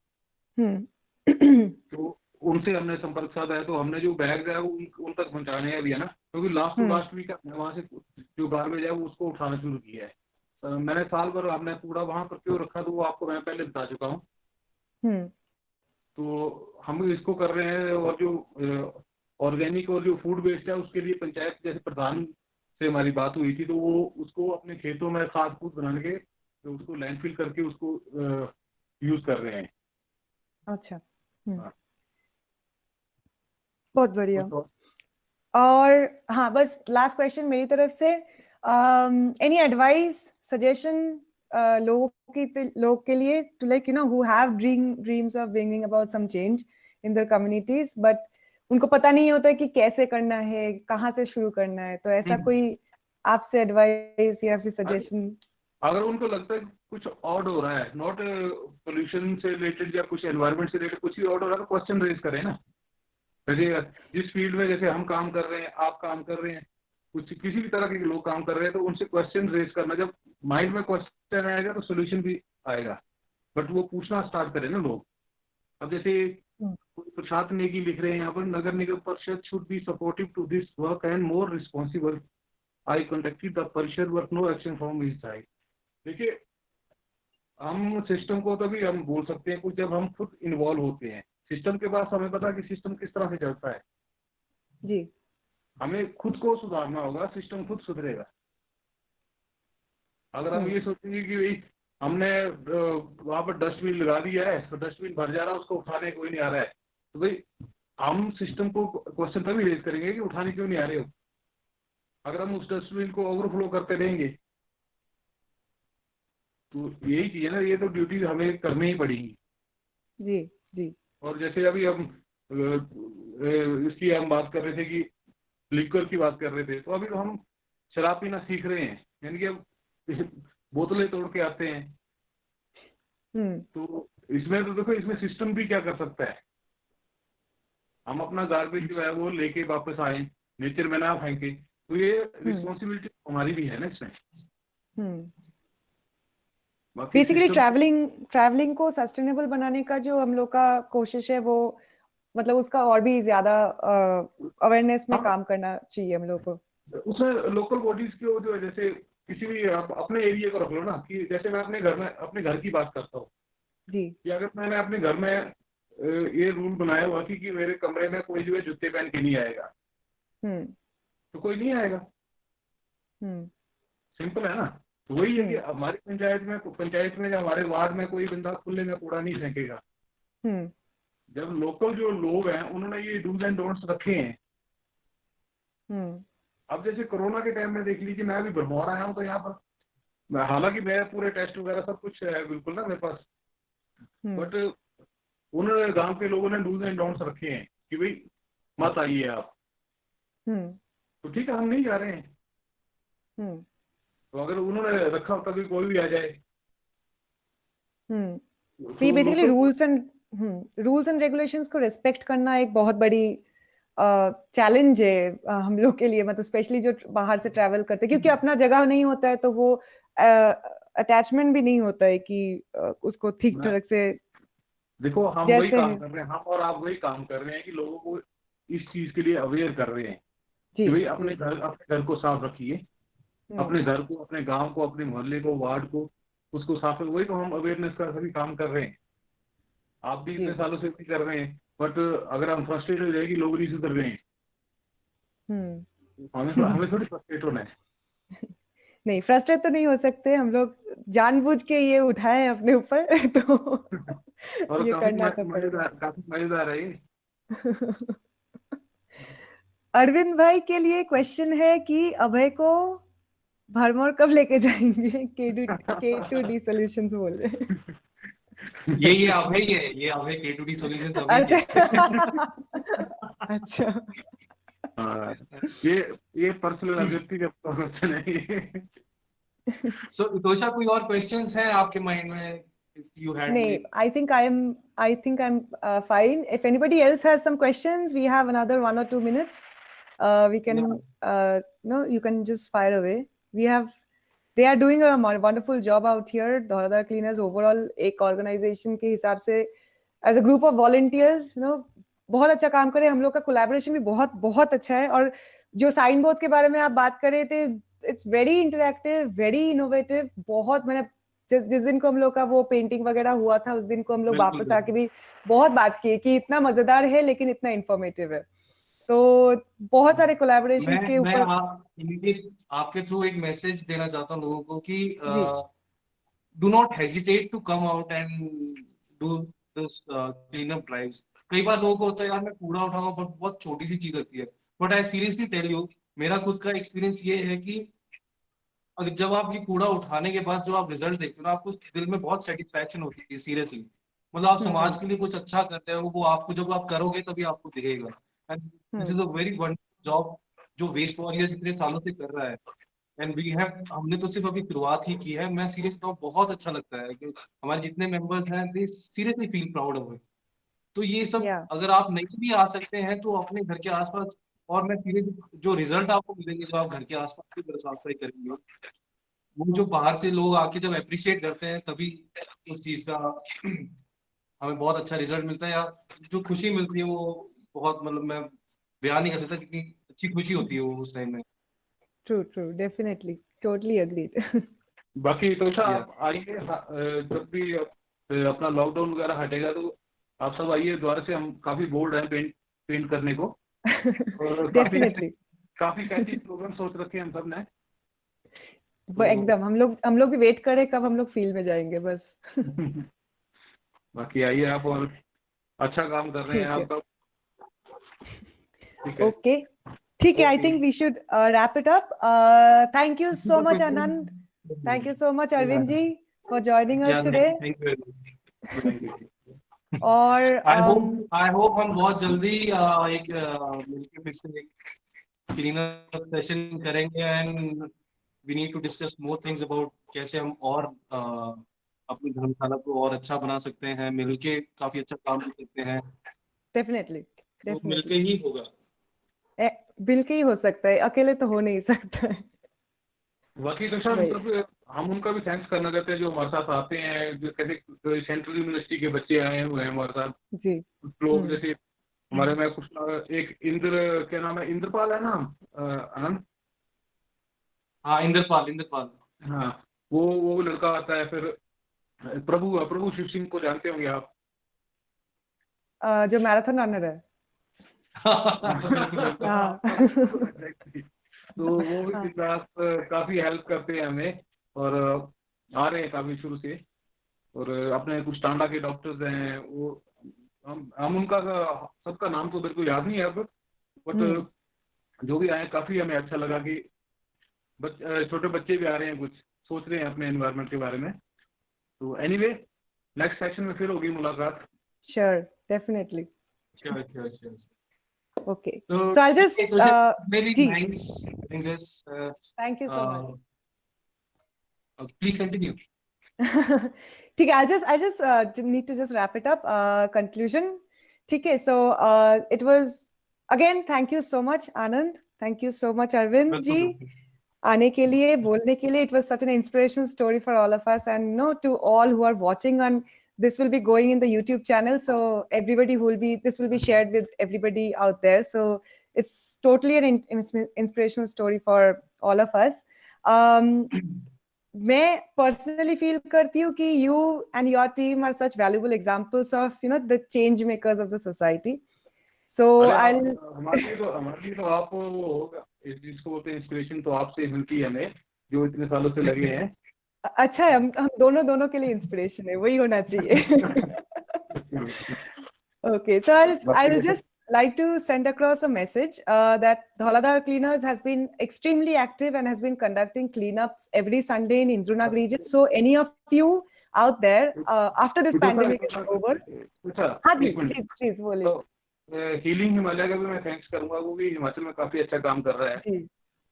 तो उनसे हमने संपर्क साधा है। तो हमने जो बैग है वो उन तक पहुंचाने अभी है ना, क्योंकि लास्ट टू लास्ट वीक हमने वहाँ से जो गार्बेज है वो उसको उठाना शुरू किया है। मैंने साल भर हमने कूड़ा वहां पर क्यों रखा, तो वो आपको मैं पहले बता चुका हूँ। तो हम इसको कर रहे हैं, और जो ऑर्गेनिक और जो फूड वेस्ट है उसके लिए पंचायत जैसे प्रधान से हमारी बात हुई थी, तो वो उसको अपने खेतों में खाद फूद बना के तो उसको लैंडफिल करके उसको यूज कर रहे हैं। अच्छा। बहुत बढ़िया। और हाँ, बस लास्ट क्वेश्चन मेरी तरफ से, एनी एडवाइस सजेशन लोगों के लिए to like you know who have dreams of bringing about some change in their communities, but उनको पता नहीं होता कि कैसे करना है, कहाँ से शुरू करना है, तो ऐसा कोई आपसे एडवाइस या फिर सजेशन? अगर उनको लगता है कुछ ऑड हो रहा है, नॉट पोल्यूशन से रिलेटेड या कुछ एनवायरनमेंट से रिलेटेड, कुछ भी ऑड हो रहा है, तो क्वेश्चन रेज करें ना। जैसे जिस फील्ड में जैसे हम काम कर रहे हैं, आप काम कर रहे हैं, कुछ किसी भी तरह के लोग काम कर रहे हैं, तो उनसे क्वेश्चन रेज करना, जब माइंड में क्वेश्चन आएगा तो सोल्यूशन भी आएगा, बट वो पूछना स्टार्ट करें ना लोग। अब जैसे प्रशांत नेगी लिख रहे हैं यहाँ पर, नगर निगम परिषद should be supportive to this work and more responsible. I contacted the parishad work, no action from his side. देखिए, हम सिस्टम को तभी हम बोल सकते हैं कुछ जब हम खुद इन्वॉल्व होते हैं सिस्टम के पास, हमें पता कि सिस्टम किस तरह से चलता है। जी, हमें खुद को सुधारना होगा, सिस्टम खुद सुधरेगा। अगर हम ये सोचेंगे कि भाई हमने वहां पर डस्टबिन लगा दिया है तो डस्टबिन भर जा रहा है, उसको उठाने कोई नहीं आ रहा है, तो भाई हम सिस्टम को क्वेश्चन तभी रेज करेंगे कि उठाने क्यों नहीं आ रहे हो। अगर हम उस डस्टबिन को ओवरफ्लो करते रहेंगे तो यही चीज है ना, ये तो ड्यूटी हमें करनी ही पड़ेगी। जी, जी। और जैसे अभी हम इसकी हम बात कर रहे थे कि लिक्वर की बात कर रहे थे, तो अभी तो हम शराब पीना सीख रहे हैं, यानी कि अब बोतलें तोड़ के आते हैं। तो इसमें तो देखो, इसमें सिस्टम भी क्या कर सकता है, हम अपना गार्बेज जो है वो लेके वापस आए, नेचर में ना फेंके, तो ये रिस्पॉन्सिबिलिटी हमारी भी है ना इसमें। बेसिकली ट्रैवलिंग को सस्टेनेबल बनाने का जो हम लोग का कोशिश है, वो मतलब उसका और भी ज्यादा अवेयरनेस में काम करना चाहिए हम लोग को। उसमें लोकल बॉडीज की जो है, जैसे किसी भी आप अपने एरिया को रख लो ना, कि जैसे मैं अपने घर की बात करता हूँ जी, कि अगर मैंने अपने घर में ये रूल बनाया हुआ कि मेरे कमरे में कोई जो है जूते पहन के नहीं आएगा, तो कोई नहीं आएगा। सिंपल है ना। तो वही है कि हमारी पंचायत में या हमारे वार्ड में कोई बंदा खुले में कूड़ा नहीं फेंकेगा। जब लोकल जो लोग हैं उन्होंने ये डूज एंड डोंट्स रखे हैं। अब जैसे कोरोना के टाइम में देख लीजिए, मैं अभी भरमौर आया हूँ, तो यहाँ पर हालांकि मैं पूरे टेस्ट वगैरह सब कुछ है बिल्कुल ना मेरे पास, बट उन्होंने गांव के लोगों ने डूज एंड डोंट्स रखे हैं कि भाई मत आइए आप। तो ठीक है, हम नहीं जा रहे हैं। तो अगर उन्होंने रखा होता कि कोई भी आ जाए, तो ये बेसिकली रूल्स एंड रेगुलेशंस को रिस्पेक्ट करना एक बहुत बड़ी चैलेंज है हम लोग के लिए, मतलब स्पेशली जो बाहर से ट्रैवल करते हैं, क्योंकि अपना जगह नहीं होता है, तो वो अटैचमेंट भी नहीं होता है कि उसको ठीक तरह से। देखो, हम वही काम कर रहे हैं, हम और आप वही काम कर रहे हैं कि लोगों को इस चीज के लिए अवेयर कर रहे हैं कि भाई अपने घर को साफ रखिए, अपने घर को, अपने गांव को, अपने मोहल्ले को, वार्ड को, उसको साफ। वही तो हम अवेयरनेस का सभी काम कर रहे हैं। आप भी इतने सालों से भी कर रहे हैं, बट अगर हम फ्रस्ट्रेट हो जाएगी, लोग नहीं सुधर रहे हैं, हमें थोड़ी फ्रस्ट्रेट होना है। नहीं, फ्रस्ट्रेट तो नहीं हो सकते हम लोग, जानबूझ के ये उठाए अपने ऊपर तो और ये करना तो पड़ेगा। काफी मजेदार है ये। अरविंद भाई के लिए क्वेश्चन है कि अभय को भरमौर कब लेके जाएंगे? K2D सॉल्यूशंस बोल रहे हैं। ये अभय है, ये अभय K2D सॉल्यूशंस अभय अच्छा अच्छा, ये पर्सनल व्यक्तिगत क्वेश्चन है। सो तोषा, कोई और क्वेश्चंस हैं आपके माइंड में? You had नहीं, I think I'm fine. If anybody else has some questions, we have another 1 or 2 minutes. We can no, you can just fire away. They are doing a wonderful job out here. Dhauladhar Cleaners overall एक organization के हिसाब से, as a group of volunteers, बहुत अच्छा काम करे। हम लोग का collaboration भी बहुत बहुत अच्छा है। और जो साइन बोर्ड्स के बारे में आप बात कर रहे थे, it's very interactive, very innovative. बहुत, मैंने जिस दिन को हम लोग का वो पेंटिंग वगैरह हुआ था, उस दिन को हम लोग वापस आके भी बहुत बात की कि इतना मजेदार है लेकिन इतना इंफॉर्मेटिव है। तो बहुत सारे कोलैबोरेशंस के ऊपर आपके थ्रू एक मैसेज देना चाहता हूँ लोगों को कि do not hesitate to come out and do this clean up drives. कई बार लोगों को होता है यार मैं कूड़ा उठाऊंगा, बट बहुत छोटी सी चीज लगती है, but I seriously tell you, मेरा खुद का एक्सपीरियंस ये है कि अगर जब आप ये कूड़ा उठाने के बाद जो आप रिजल्ट देखते हो ना, आपको दिल में बहुत सेटिस्फैक्शन होती है सीरियसली। मतलब आप समाज के लिए कुछ अच्छा करते हो, वो आपको जब आप करोगे तभी आपको दिखेगा। And this is a very wonderful job जो वेस्ट वॉरियर्स इतने सालों से कर रहा है। एंड हमने तो सिर्फ अभी शुरुआत ही की है। मैं सीरियसली बहुत अच्छा लगता है कि हमारे जितने मेंबर्स हैं, they seriously feel proud of it. तो ये सब Yeah. अगर आप नहीं भी आ सकते हैं तो अपने घर के आसपास, और मैं सीधे जो रिजल्ट आपको मिलेंगे जो आप घर के आसपास की तरफ साफ सफाई करेंगे, वो जो बाहर से लोग आके जब अप्रिशिएट करते हैं तभी उस चीज का हमें बहुत अच्छा रिजल्ट मिलता है, या जो खुशी मिलती है वो बहुत, मतलब मैं बयान नहीं कर सकता कितनी अच्छी खुशी होती है वो उस टाइम में। True, definitely, totally agreed. बाकी तो Yeah. आप आइए, जब भी अपना लॉकडाउन वगैरह हटेगा तो आप सब आइए दोबारा से, हम काफी बोल्ड हैं पेंट करने को, और Definitely. काफी कैची स्लोगन सोच रखे हैं हम सब ने। एकदम हम लोग भी वेट करें कब हम लोग फील्ड में जाएंगे बस। बाकी आइए आप, और अच्छा काम कर रहे हैं ठीक है। आप सब। ठीक है, ओके, ठीक है, I Okay. Think we should wrap it up. Thank you so much Anand, thank you so much Arvind ji for joining us today. Thank you. और आई होप हम बहुत जल्दी एक मिलके फिर से एक क्लीनअप सेशन करेंगे, and we need to discuss more things about कैसे हम और अपनी धर्मशाला को और अच्छा बना सकते हैं, मिलके काफी अच्छा काम कर सकते हैं। डेफिनेटली तो मिलके ही होगा। मिलके ही हो सकता है, अकेले तो हो नहीं सकता है। बाकी तो सर मतलब हम उनका भी थैंक्स करना चाहते हैं जो हमारे साथ आते हैं, जो कैसे सेंट्रल यूनिवर्सिटी के बच्चे आए हुए हैं हमारे साथ, जी, कुछ लोग जैसे हमारे में कुछ एक इंद्र, क्या नाम है, इंद्रपाल है ना, आनंद, हाँ इंद्रपाल। हाँ, वो लड़का आता है। फिर प्रभु शिव सिंह को जानते होंगे आप, जो मैराथन रनर है। हाँ। तो वो भी क्लास काफी हेल्प करते हैं हमें, और आ रहे हैं काफी शुरू से। और अपने कुछ टांडा के डॉक्टर्स हैं, वो हम उनका सबका नाम तो मेरे को याद नहीं है अब, बट जो भी आए काफी हमें अच्छा लगा कि छोटे बच्चे भी आ रहे हैं, कुछ सोच रहे हैं अपने एनवायरनमेंट के बारे में। तो एनीवे, नेक्स्ट सेशन में फिर होगी मुलाकात। Sure, definitely. Sure. Okay. So I'll just very जी. nice doing this. Thank you so much. Please continue. ठीक है, I just need to just wrap it up. Conclusion. ठीक है, so it was again, thank you so much Anand, thank you so much Arvind जी आने के लिए, बोलने के लिए. It was such an inspirational story for all of us, and no, to all who are watching, and this will be going in the YouTube channel, so everybody who will be, this will be shared with everybody out there, so it's totally an inspirational story for all of us. मैं personally feel करती हूँ कि you and your team are such valuable examples of, you know, the change makers of the society. So हमारी तो आप वो होगा, जिसको बोलते हैं इंस्पिरेशन, तो आपसे मिलती है हमें, जो इतने सालों से लगे हैं। अच्छा है, हम दोनों के लिए इंस्पिरेशन है, वही होना चाहिए. Okay, so I'll just like to send across a message that Dhauladhar Cleaners has been extremely active and has been conducting cleanups every Sunday in Indrunag region. So any of you out there, after this pandemic is over, हाँ जी, please बोलिए. हीलिंग हिमालय का भी मैं थैंक्स करूंगा, वो भी हिमाचल में काफी अच्छा काम कर रहा है. जी,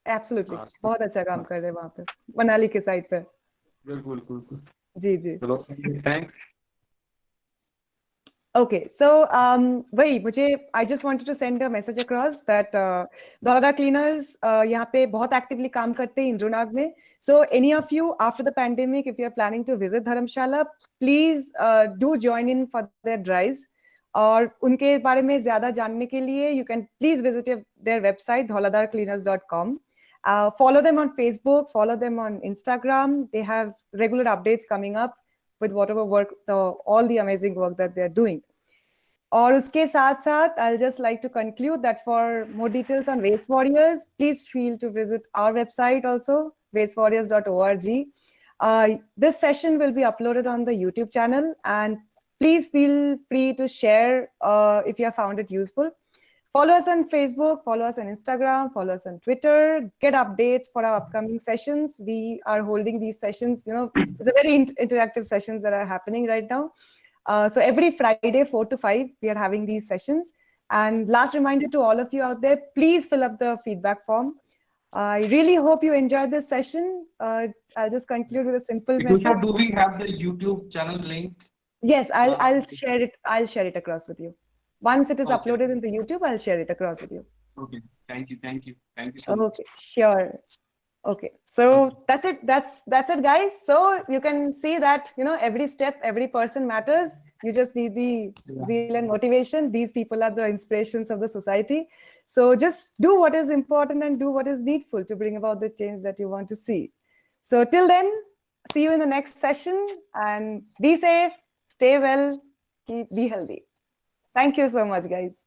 एब्सोल्युटली, बहुत अच्छा काम कर रहे हैं वहाँ पे, मनाली के साइड पे. बिल्कुल. जी. चलो, thanks. Okay, so I just wanted to send a message across that Dhauladhar Cleaners यहाँ पे बहुत actively काम करते हैं इंद्रुनाग में. So any of you after the pandemic, if you are planning to visit Dharamshala, please do join in for their drives. और उनके बारे में ज्यादा जानने के लिए you can please visit their website dhauladharcleaners.com. Follow them on Facebook, follow them on Instagram. They have regular updates coming up with whatever work, all the amazing work that they're doing. और उसके साथ साथ I'll just like to conclude that for more details on Waste Warriors, please feel to visit our website also, wastewarriors.org. This session will be uploaded on the YouTube channel, and please feel free to share if you have found it useful. Follow us on Facebook, follow us on Instagram, follow us on Twitter, get updates for our upcoming sessions. We are holding these sessions, you know, it's a very interactive sessions that are happening right now. So every Friday, 4 to 5, we are having these sessions. And last reminder to all of you out there, please fill up the feedback form. I really hope you enjoyed this session. I'll just conclude with a simple message. Do we have the YouTube channel link? Yes, I'll हाँ, share it. I'll share it across with you. Once it is Okay. uploaded in the YouTube, I'll share it across with you. Okay. Thank you so much. Okay, sure. Okay, so that's it. That's it, guys. So you can see that, you know, every step, every person matters. You just need the zeal and motivation. These people are the inspirations of the society. So just do what is important and do what is needful to bring about the change that you want to see. So till then, see you in the next session, and be safe, stay well, be healthy. Thank you so much, guys.